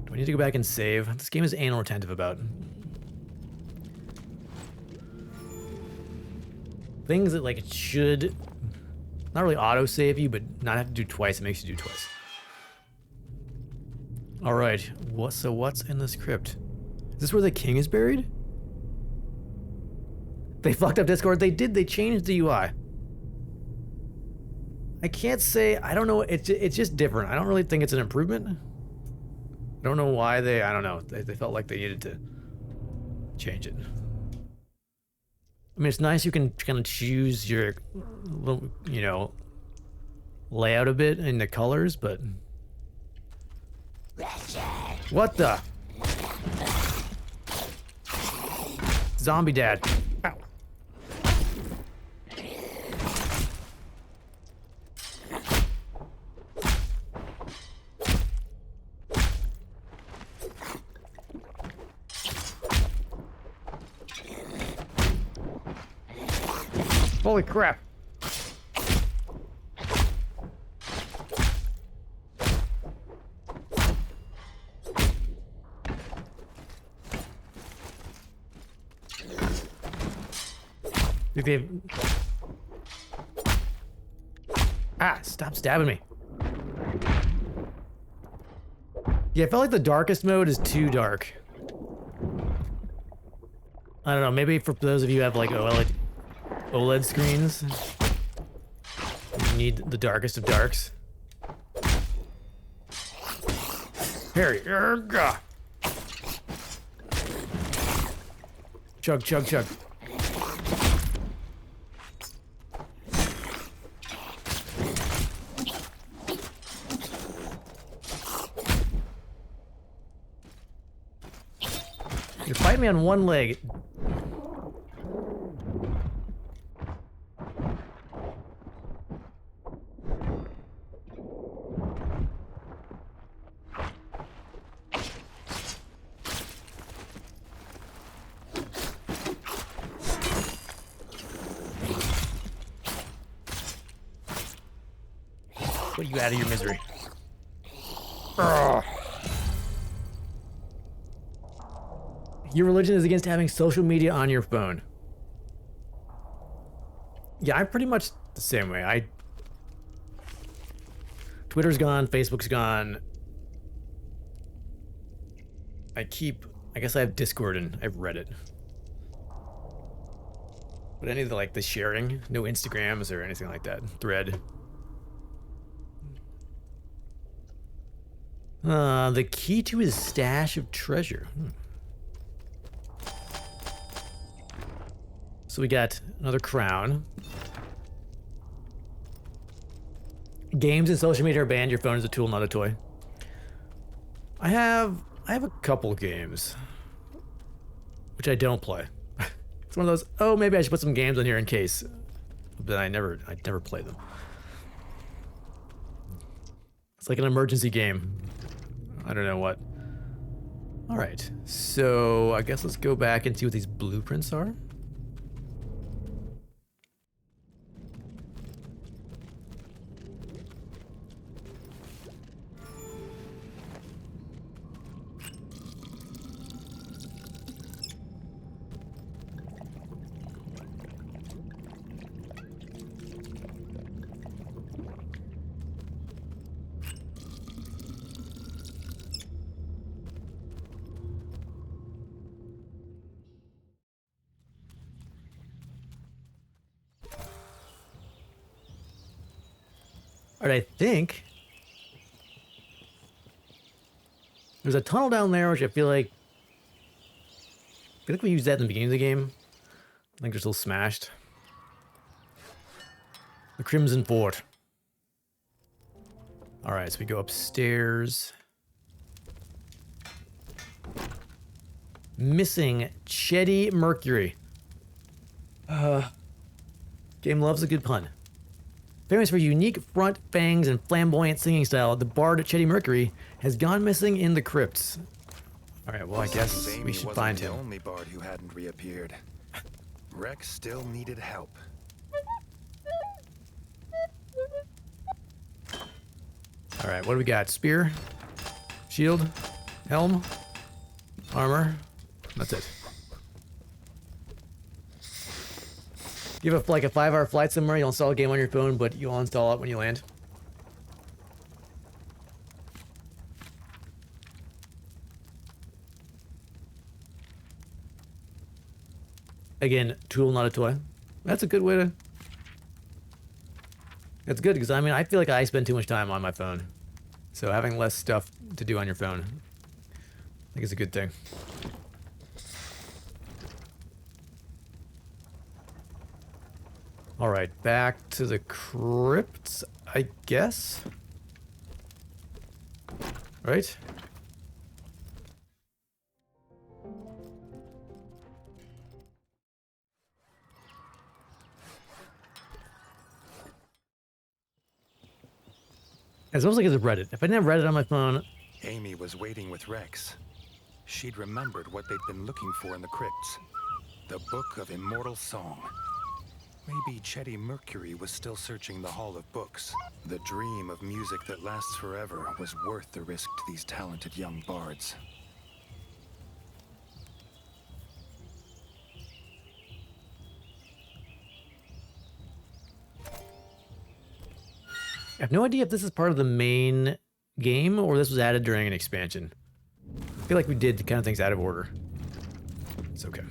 Speaker 2: Do I need to go back and save? This game is anal retentive about things that, like, it should not really auto-save you, but not have to do twice. It makes you do twice. Alright, so what's in this crypt? Is this where the king is buried? They fucked up Discord. They did. They changed the UI. I can't say, I don't know, it's just different. I don't really think it's an improvement. I don't know why I don't know. They felt like they needed to change it. I mean, it's nice you can kind of choose your, you know, layout a bit in the colors, but... What the? Zombie dad. Ow. Holy crap. Stop stabbing me. Yeah, I felt like the darkest mode is too dark. I don't know, maybe for those of you who have like OLED screens, you need the darkest of darks. Harry, chug, chug, chug. You're fighting me on one leg. Put you out of your misery. Ugh. Your religion is against having social media on your phone. Yeah, I'm pretty much the same way. Twitter's gone, Facebook's gone. I guess I have Discord and I have Reddit. But any of the sharing, no Instagrams or anything like that. Thread. The key to his stash of treasure. So we got another crown. Games and social media are banned. Your phone is a tool, not a toy. I have a couple games, which I don't play. It's one of those, oh, maybe I should put some games on here in case. But I never play them. It's like an emergency game. I don't know what. All right, so I guess let's go back and see what these blueprints are. All right, I think there's a tunnel down there, which I feel like we used that in the beginning of the game. I think they're still smashed. The Crimson Fort. All right, so we go upstairs. Missing Chetty Mercury. Game loves a good pun. Famous for unique front fangs and flamboyant singing style, the bard Chetty Mercury has gone missing in the crypts. All right, well, I guess we should find him.
Speaker 1: The only bard who hadn't reappeared. Rex still needed help.
Speaker 2: All right, what do we got? Spear, shield, helm, armor. That's it. You have a 5-hour flight somewhere, you'll install a game on your phone, but you'll uninstall it when you land. Again, tool, not a toy. That's a good way to... That's good, because I feel like I spend too much time on my phone. So having less stuff to do on your phone, I think is a good thing. All right, back to the crypts, I guess. Right? It's almost like it's Reddit. If I didn't have Reddit on my phone...
Speaker 1: Amy was waiting with Rex. She'd remembered what they'd been looking for in the crypts. The Book of Immortal Song. Maybe Chetty Mercury was still searching the Hall of Books. The dream of music that lasts forever was worth the risk to these talented young bards.
Speaker 2: I have no idea if this is part of the main game or this was added during an expansion. I feel like we did the kind of things out of order. It's okay.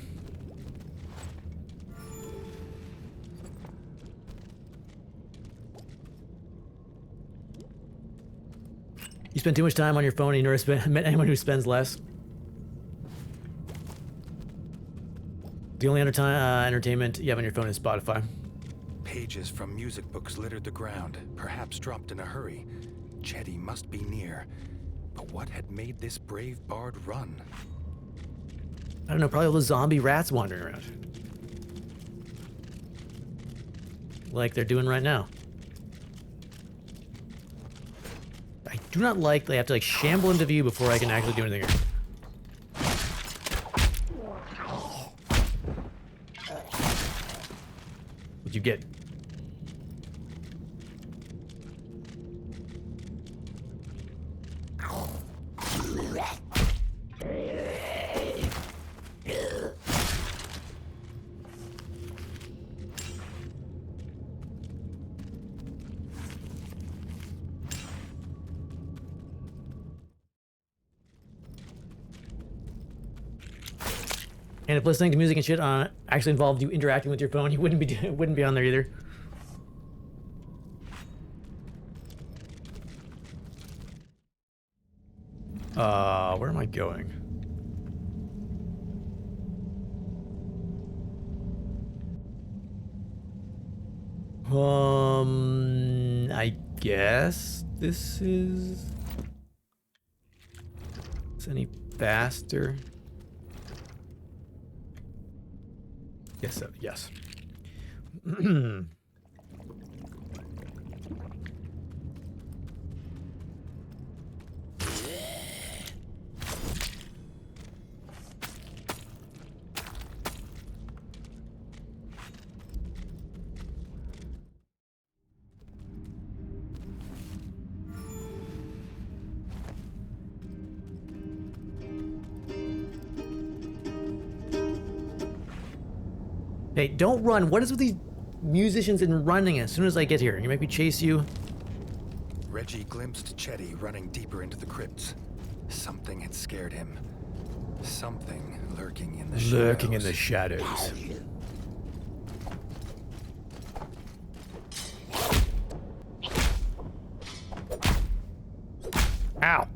Speaker 2: You spend too much time on your phone and you never met anyone who spends less. The only entertainment you have on your phone is Spotify.
Speaker 1: Pages from music books littered the ground, perhaps dropped in a hurry. Chetty must be near. But what had made this brave bard run?
Speaker 2: I don't know, probably all the zombie rats wandering around. Like they're doing right now. I do not like they have to like shamble into view before I can actually do anything here. What'd you get? And if listening to music and shit on actually involved you interacting with your phone, you wouldn't be on there either. Where am I going? I guess this is any faster? Yes, so, yes. Hey, don't run. What is with these musicians and running as soon as I get here? You make me chase you.
Speaker 1: Reggie glimpsed Chetty running deeper into the crypts. Something had scared him. Something lurking in the shadows.
Speaker 2: Lurking in the shadows. Ow.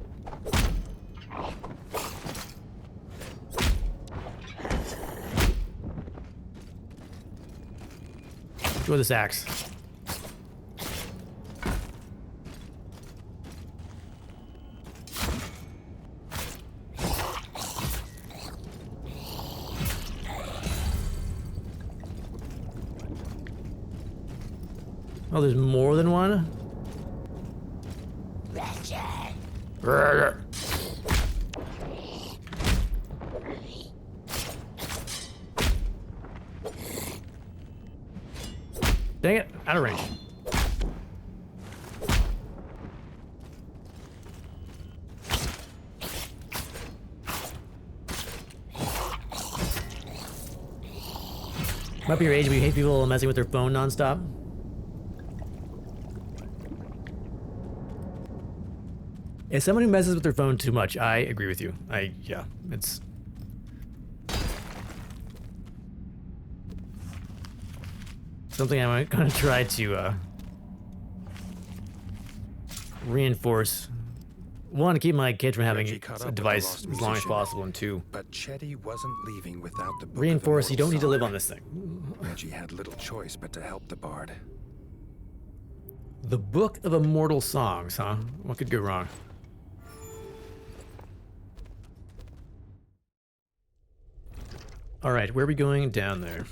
Speaker 2: Throw this axe. Oh, there's more than one? Dang it, out of range. Might be your age, but you hate people messing with their phone nonstop. As someone who messes with their phone too much, I agree with you. Yeah, it's... something I'm gonna try to reinforce. One, to keep my kids from having a device as long as possible, and two,
Speaker 1: but Chetty wasn't leaving without the book
Speaker 2: reinforce you don't need to live
Speaker 1: song.
Speaker 2: on this thing.
Speaker 1: Reggie had little choice but to help the bard.
Speaker 2: The Book of Immortal Songs, huh? What could go wrong? All right, where are we going? Down there.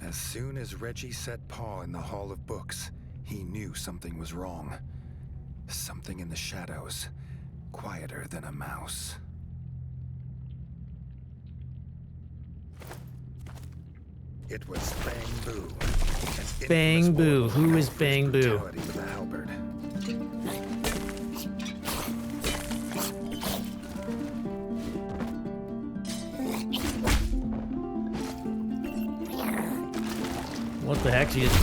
Speaker 1: As soon as Reggie set paw in the Hall of Books, he knew something was wrong. Something in the shadows, quieter than a mouse. It was Bang Boo.
Speaker 2: Bang Boo. Who is Bang Boo?
Speaker 1: With a halberd.
Speaker 2: What the heck? She just...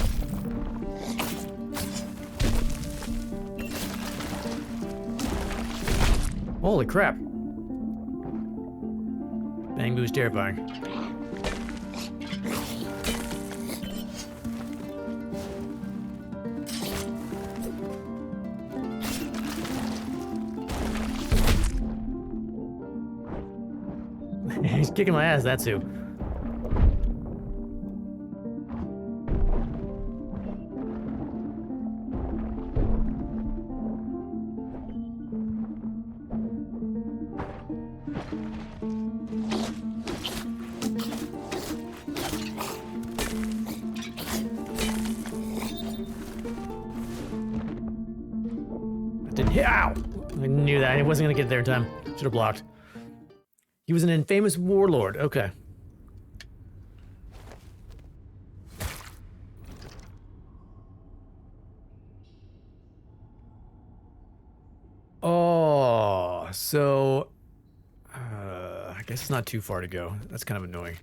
Speaker 2: Holy crap. Bang Boo's terrifying. He's kicking my ass, that's who. Didn't hit. Ow! I knew that. I wasn't gonna get there in time. Should have blocked. He was an infamous warlord. Okay. Oh, so I guess it's not too far to go. That's kind of annoying.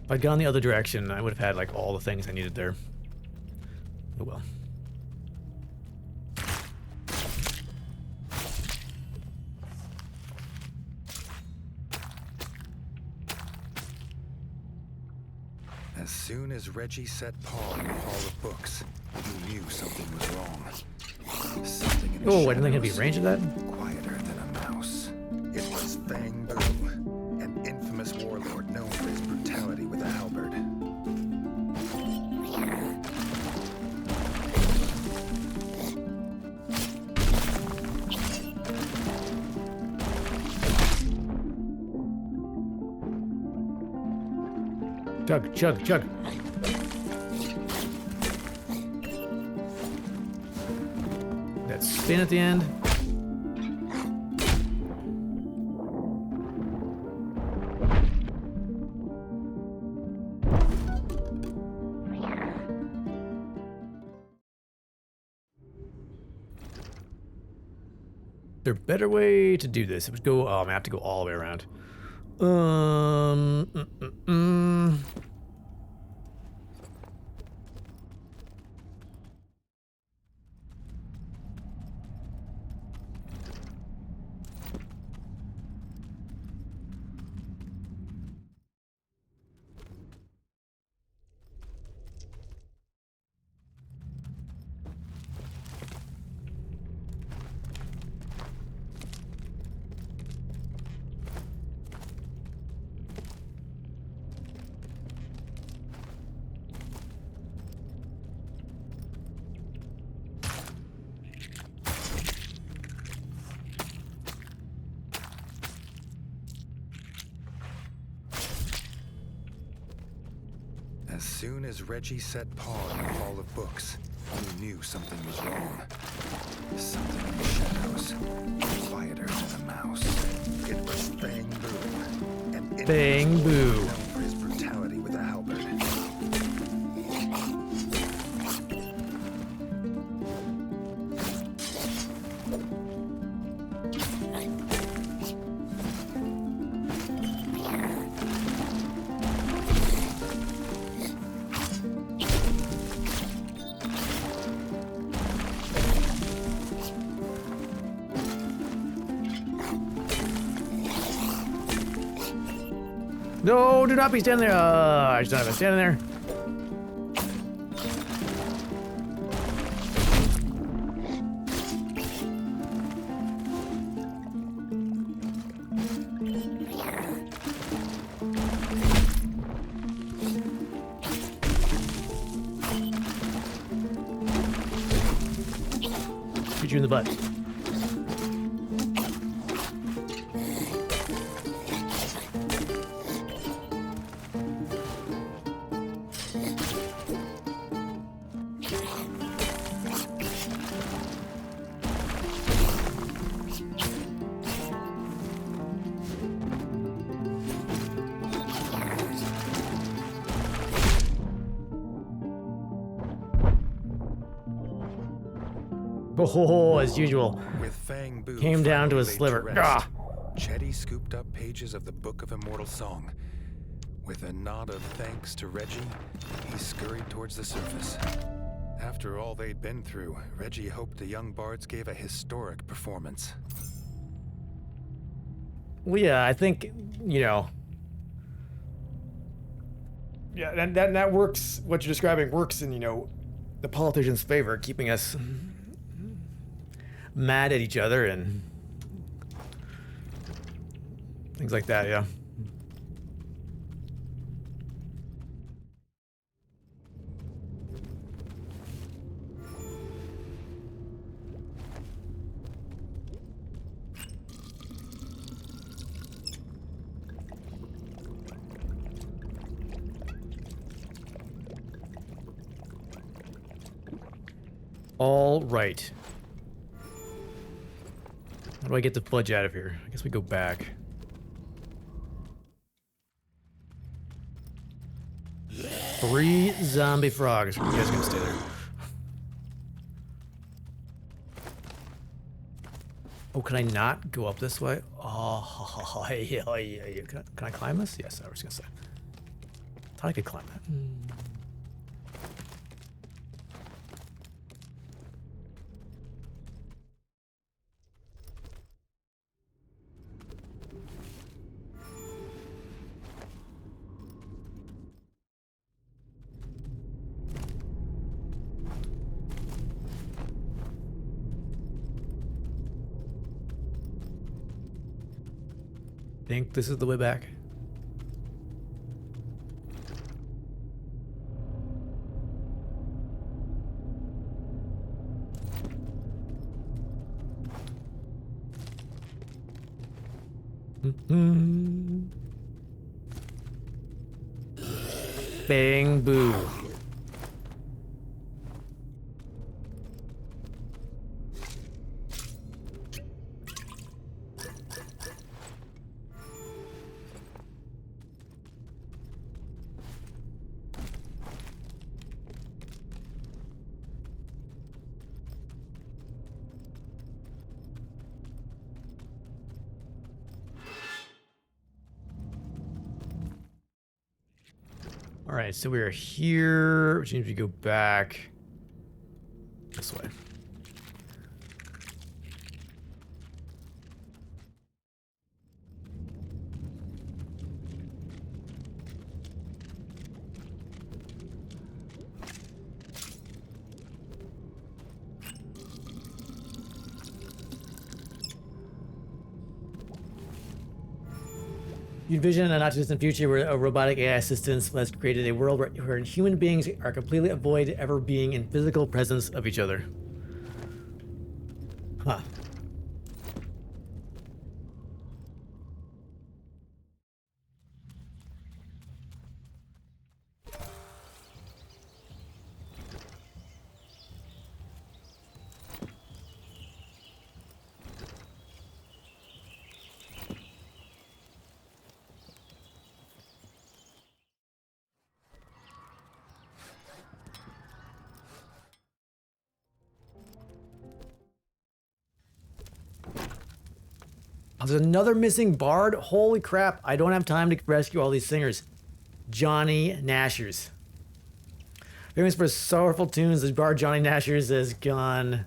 Speaker 2: If I'd gone the other direction, I would have had like all the things I needed there. Oh well.
Speaker 1: As soon as Reggie set paw in the Hall of Books, he knew something was wrong. Something in the
Speaker 2: Oh, I didn't think I'd be
Speaker 1: shadows,
Speaker 2: range of that.
Speaker 1: quieter than a mouse. It was Fang Boo, an infamous warlord known for his brutality with a halberd.
Speaker 2: Chug, chug, chug. That spin at the end. Is there a better way to do this? It would go. Oh, I have to go all the way around.
Speaker 1: As soon as Reggie set paw in the Hall of Books, he knew something was wrong. Something in the shadows, quieter than a mouse. It was Fang Boo, an
Speaker 2: Fang Boo.
Speaker 1: known for his brutality with a halberd.
Speaker 2: No, do not be standing there. I should not have been standing there. Shoot you in the butt. Oh, as usual.
Speaker 1: With Fang Boo
Speaker 2: Came down to a
Speaker 1: finally laid
Speaker 2: sliver.
Speaker 1: rest,
Speaker 2: Ah.
Speaker 1: Chetty scooped up pages of the Book of Immortal Song. With a nod of thanks to Reggie, he scurried towards the surface. After all they'd been through, Reggie hoped the young bards gave a historic performance.
Speaker 2: Well, yeah, I think, you know, Yeah, and that works. What you're describing works in, the politicians' favor, keeping us mad at each other and things like that, yeah. All right. How do I get the fudge out of here? I guess we go back. Three zombie frogs. You guys can stay there. Oh, can I not go up this way? Oh, yeah. Can I climb this? Yes, I was gonna say. Thought I could climb that. Think this is the way back. Bang boo. All right, so we're here, which means we go back this way. You envision a not too distant future where a robotic AI assistant has created a world where human beings are completely avoid ever being in physical presence of each other. Huh. Oh, there's another missing bard? Holy crap, I don't have time to rescue all these singers. Johnny Nashers. Famous for sorrowful tunes, the bard Johnny Nashers has gone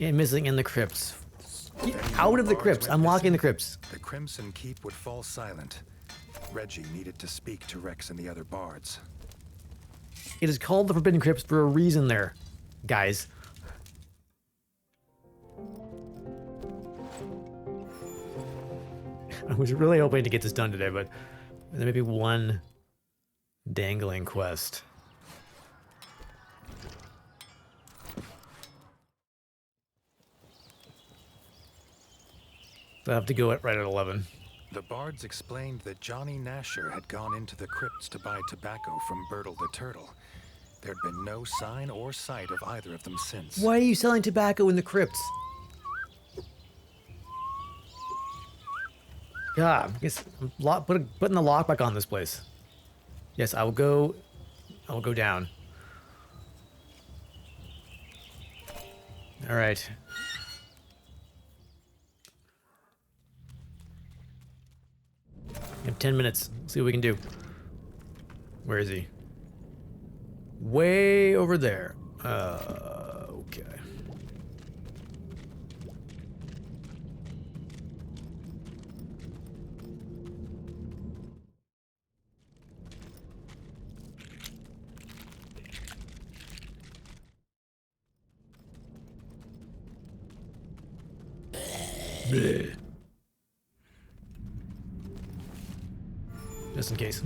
Speaker 2: missing in the crypts. Get out of the crypts, unlocking the crypts.
Speaker 1: The Crimson Keep would fall silent. Reggie needed to speak to Rex and the other bards.
Speaker 2: It is called the Forbidden Crypts for a reason there, guys. I was really hoping to get this done today, but there may be one dangling quest. So I have to go right at 11.
Speaker 1: The bards explained that Johnny Nasher had gone into the crypts to buy tobacco from Bertle the Turtle. There'd been no sign or sight of either of them since.
Speaker 2: Why are you selling tobacco in the crypts? God, I guess I'm putting the lock back on this place. Yes, I will go down. All right. We have 10 minutes. Let's see what we can do. Where is he? Way over there. Okay. Bleh. Just in case.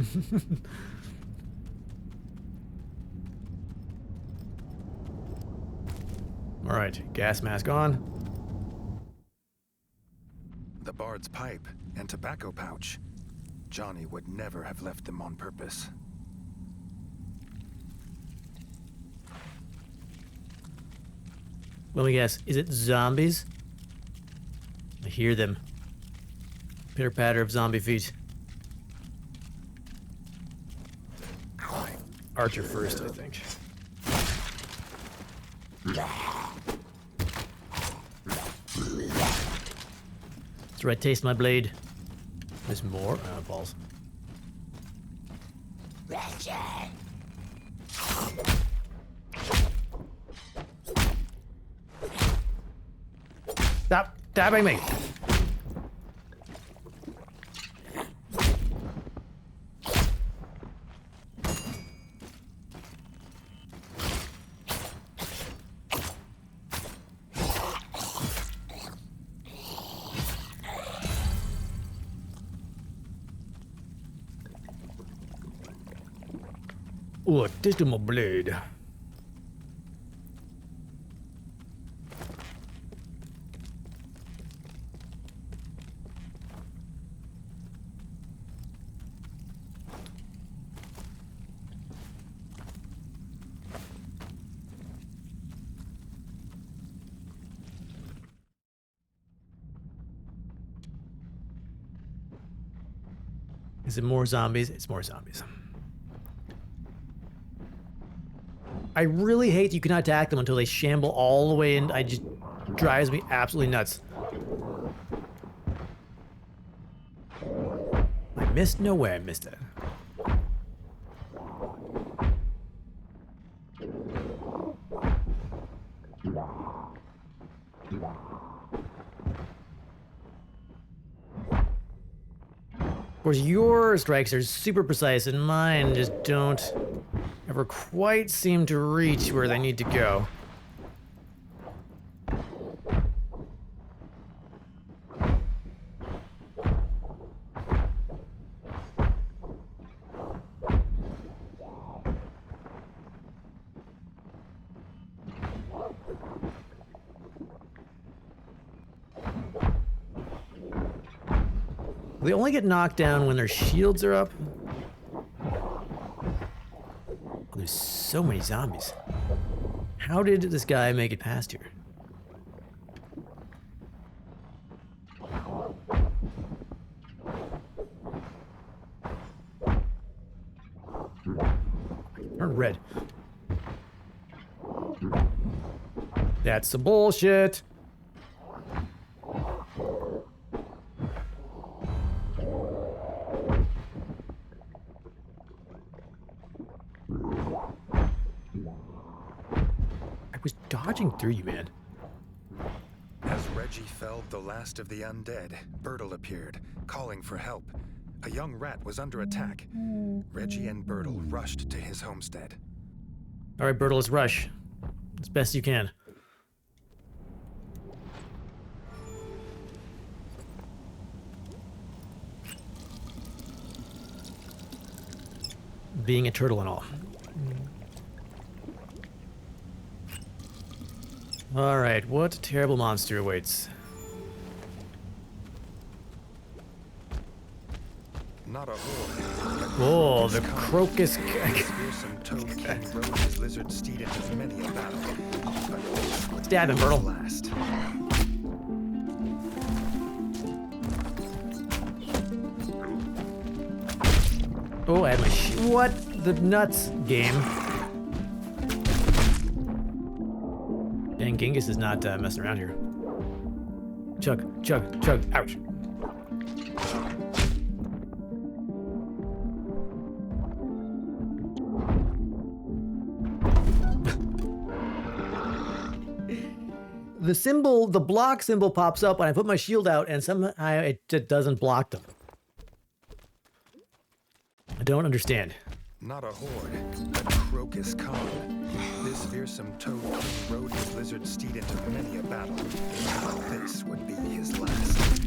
Speaker 2: All right, gas mask on.
Speaker 1: The bard's pipe and tobacco pouch. Johnny would never have left them on purpose.
Speaker 2: Let me guess, is it zombies? I hear them. Pitter-patter of zombie feet. Archer first, I think. That's the right taste, my blade. There's more? Balls. Stop stabbing me! Oh, taste of my blade. Is it more zombies? It's more zombies. I really hate you cannot attack them until they shamble all the way in. I just drives me absolutely nuts. I missed? No way I missed it. Of course, your strikes are super precise, and mine just don't ever quite seem to reach where they need to go. They only get knocked down when their shields are up. Oh, there's so many zombies. How did this guy make it past here? Turn red. That's some bullshit. Was dodging through you, man.
Speaker 1: As Reggie felled the last of the undead, Bertle appeared, calling for help. A young rat was under attack. Reggie and Bertle rushed to his homestead.
Speaker 2: All right, Bertle, let's rush. As best you can. Being a turtle and all. All right, what terrible monster awaits?
Speaker 1: Not a horde.
Speaker 2: Oh, the crocus.
Speaker 1: Fearsome Toad King rode his lizard steed into many a battle. But
Speaker 2: Stab him, Bertle.
Speaker 1: last.
Speaker 2: Oh, I had my what the nuts game. Dang, Genghis is not messing around here. Chug, chug, chug, ouch. The symbol, the block symbol pops up when I put my shield out and somehow it just doesn't block them. I don't understand.
Speaker 1: Not a horde, but Crocus Khan. His this fearsome toad rode his lizard steed into many a battle. This would be his last.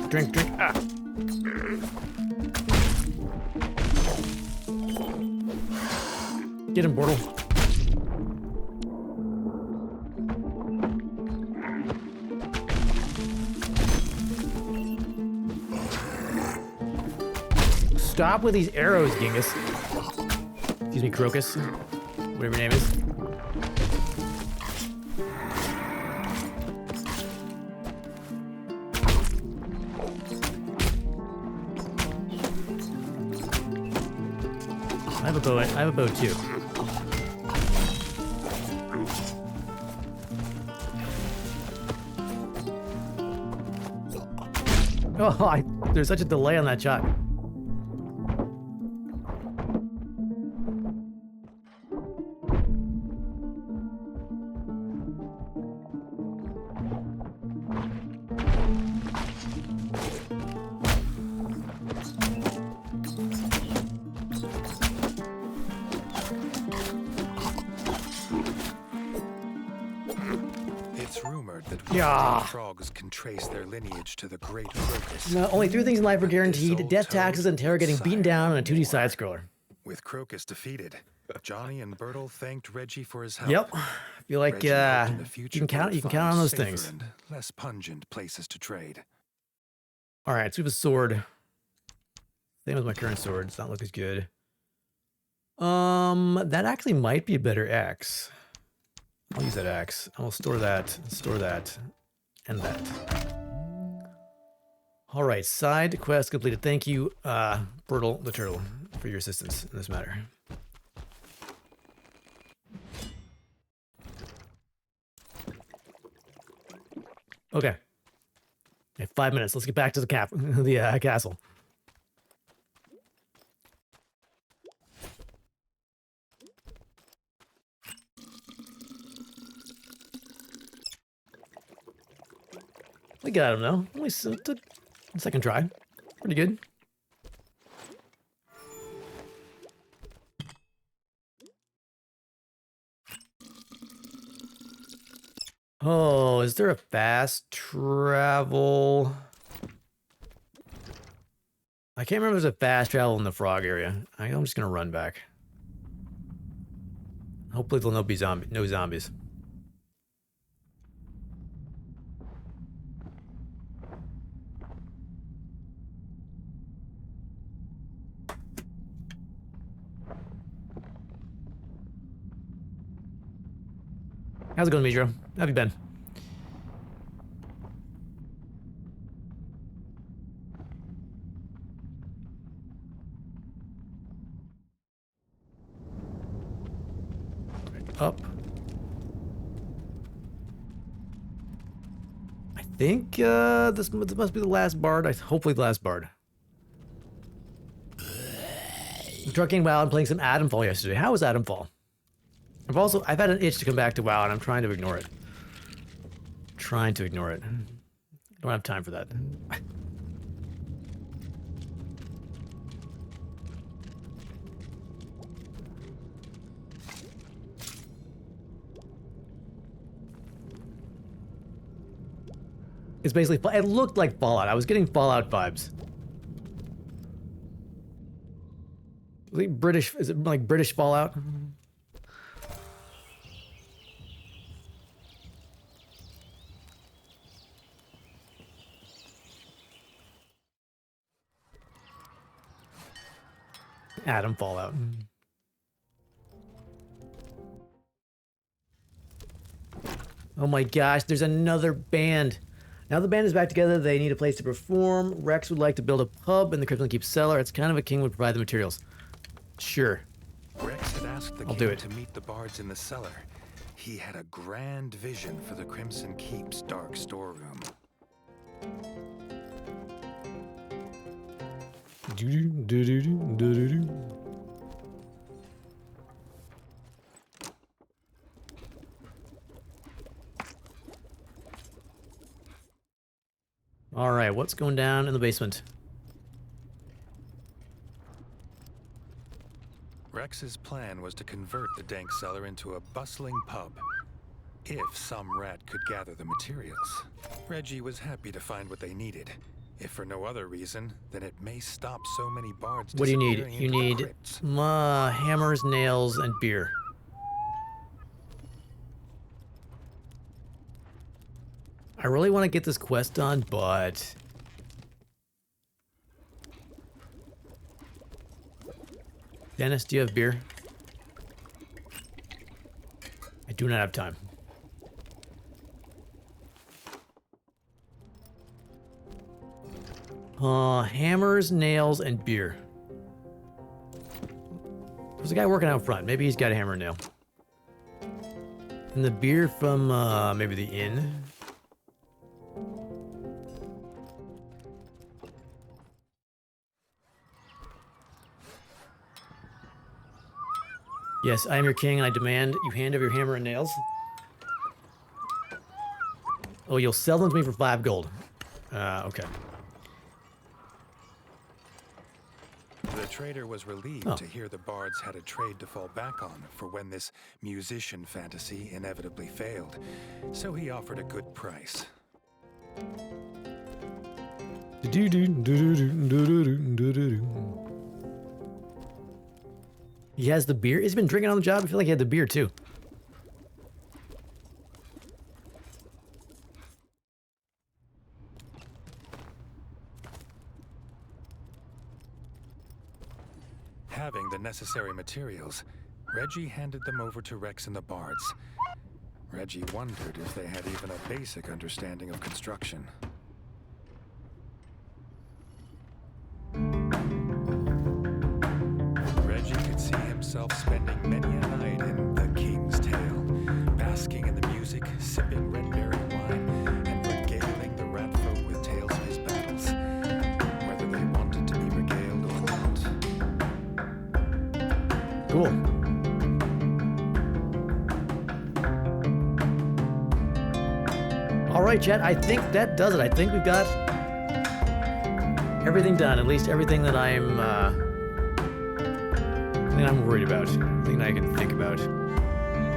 Speaker 2: Drink. Ah. Get him, Bortle. Stop with these arrows, Genghis. Excuse me, Crocus. Whatever your name is. I have a bow too. Oh, there's such a delay on that shot.
Speaker 1: Frogs can trace their lineage to the great Crocus.
Speaker 2: No, only 3 things in life are guaranteed: death, taxes, and Terra getting beaten down on a 2D side scroller.
Speaker 1: With Crocus defeated, Johnny and Bertle thanked Reggie for his help.
Speaker 2: Yep. I feel like you can count on those things.
Speaker 1: And less pungent places to trade.
Speaker 2: All right, so we have a sword. Same as my current sword. It's not look as good. That actually might be a better axe. I'll use that axe. I'll store that, and that. All right, side quest completed. Thank you, Bertle the Turtle, for your assistance in this matter. Okay. We have 5 minutes. Let's get back to the castle. We got him though. Only second try. Pretty good. Oh, is there a fast travel? I can't remember if there's a fast travel in the frog area. I'm just gonna run back. Hopefully there'll no zombies. How's it going, Midro? How have you been? Up. I think this must be the last bard. Hopefully the last bard. I'm trucking WoW and playing some Adamfall yesterday. How was Adamfall? I've had an itch to come back to WoW and I'm trying to ignore it. Don't have time for that. It's basically, it looked like Fallout. I was getting Fallout vibes. Is it like British Fallout? Adam Fallout. Oh my gosh, there's another band. Now the band is back together. They need a place to perform. Rex would like to build a pub in the Crimson Keep cellar. It's kind of a king would provide the materials. Sure.
Speaker 1: Rex had asked the
Speaker 2: I'll do
Speaker 1: king
Speaker 2: it.
Speaker 1: to meet the bards in the cellar. He had a grand vision for the Crimson Keep's dark storeroom.
Speaker 2: All right, what's going down in the basement?
Speaker 1: Rex's plan was to convert the dank cellar into a bustling pub, if some rat could gather the materials. Reggie was happy to find what they needed. If for no other reason, then it may stop so many bards
Speaker 2: What do you need?
Speaker 1: disappearing
Speaker 2: You
Speaker 1: into the
Speaker 2: need
Speaker 1: crypts.
Speaker 2: hammers, nails, and beer. I really want to get this quest done, but... Dennis, do you have beer? I do not have time. Hammers, nails, and beer. There's a guy working out front. Maybe he's got a hammer and nail. And the beer from, maybe the inn. Yes, I am your king, and I demand you hand over your hammer and nails. Oh, you'll sell them to me for 5 gold. Okay.
Speaker 1: The trader was relieved to hear the bards had a trade to fall back on for when this musician fantasy inevitably failed, so he offered a good price.
Speaker 2: He has the beer? He's been drinking on the job? I feel like he had the beer too.
Speaker 1: Having the necessary materials, Reggie handed them over to Rex and the bards. Reggie wondered if they had even a basic understanding of construction. Reggie could see himself spending many a night in the King's Tale, basking in the music, sipping red berry wine, and regaling the rat folk with tales of his battles, whether they wanted to be regaled or not.
Speaker 2: Cool. All right, chat. I think that does it. I think we've got everything done. At least everything that I'm worried about. Everything that I can think about.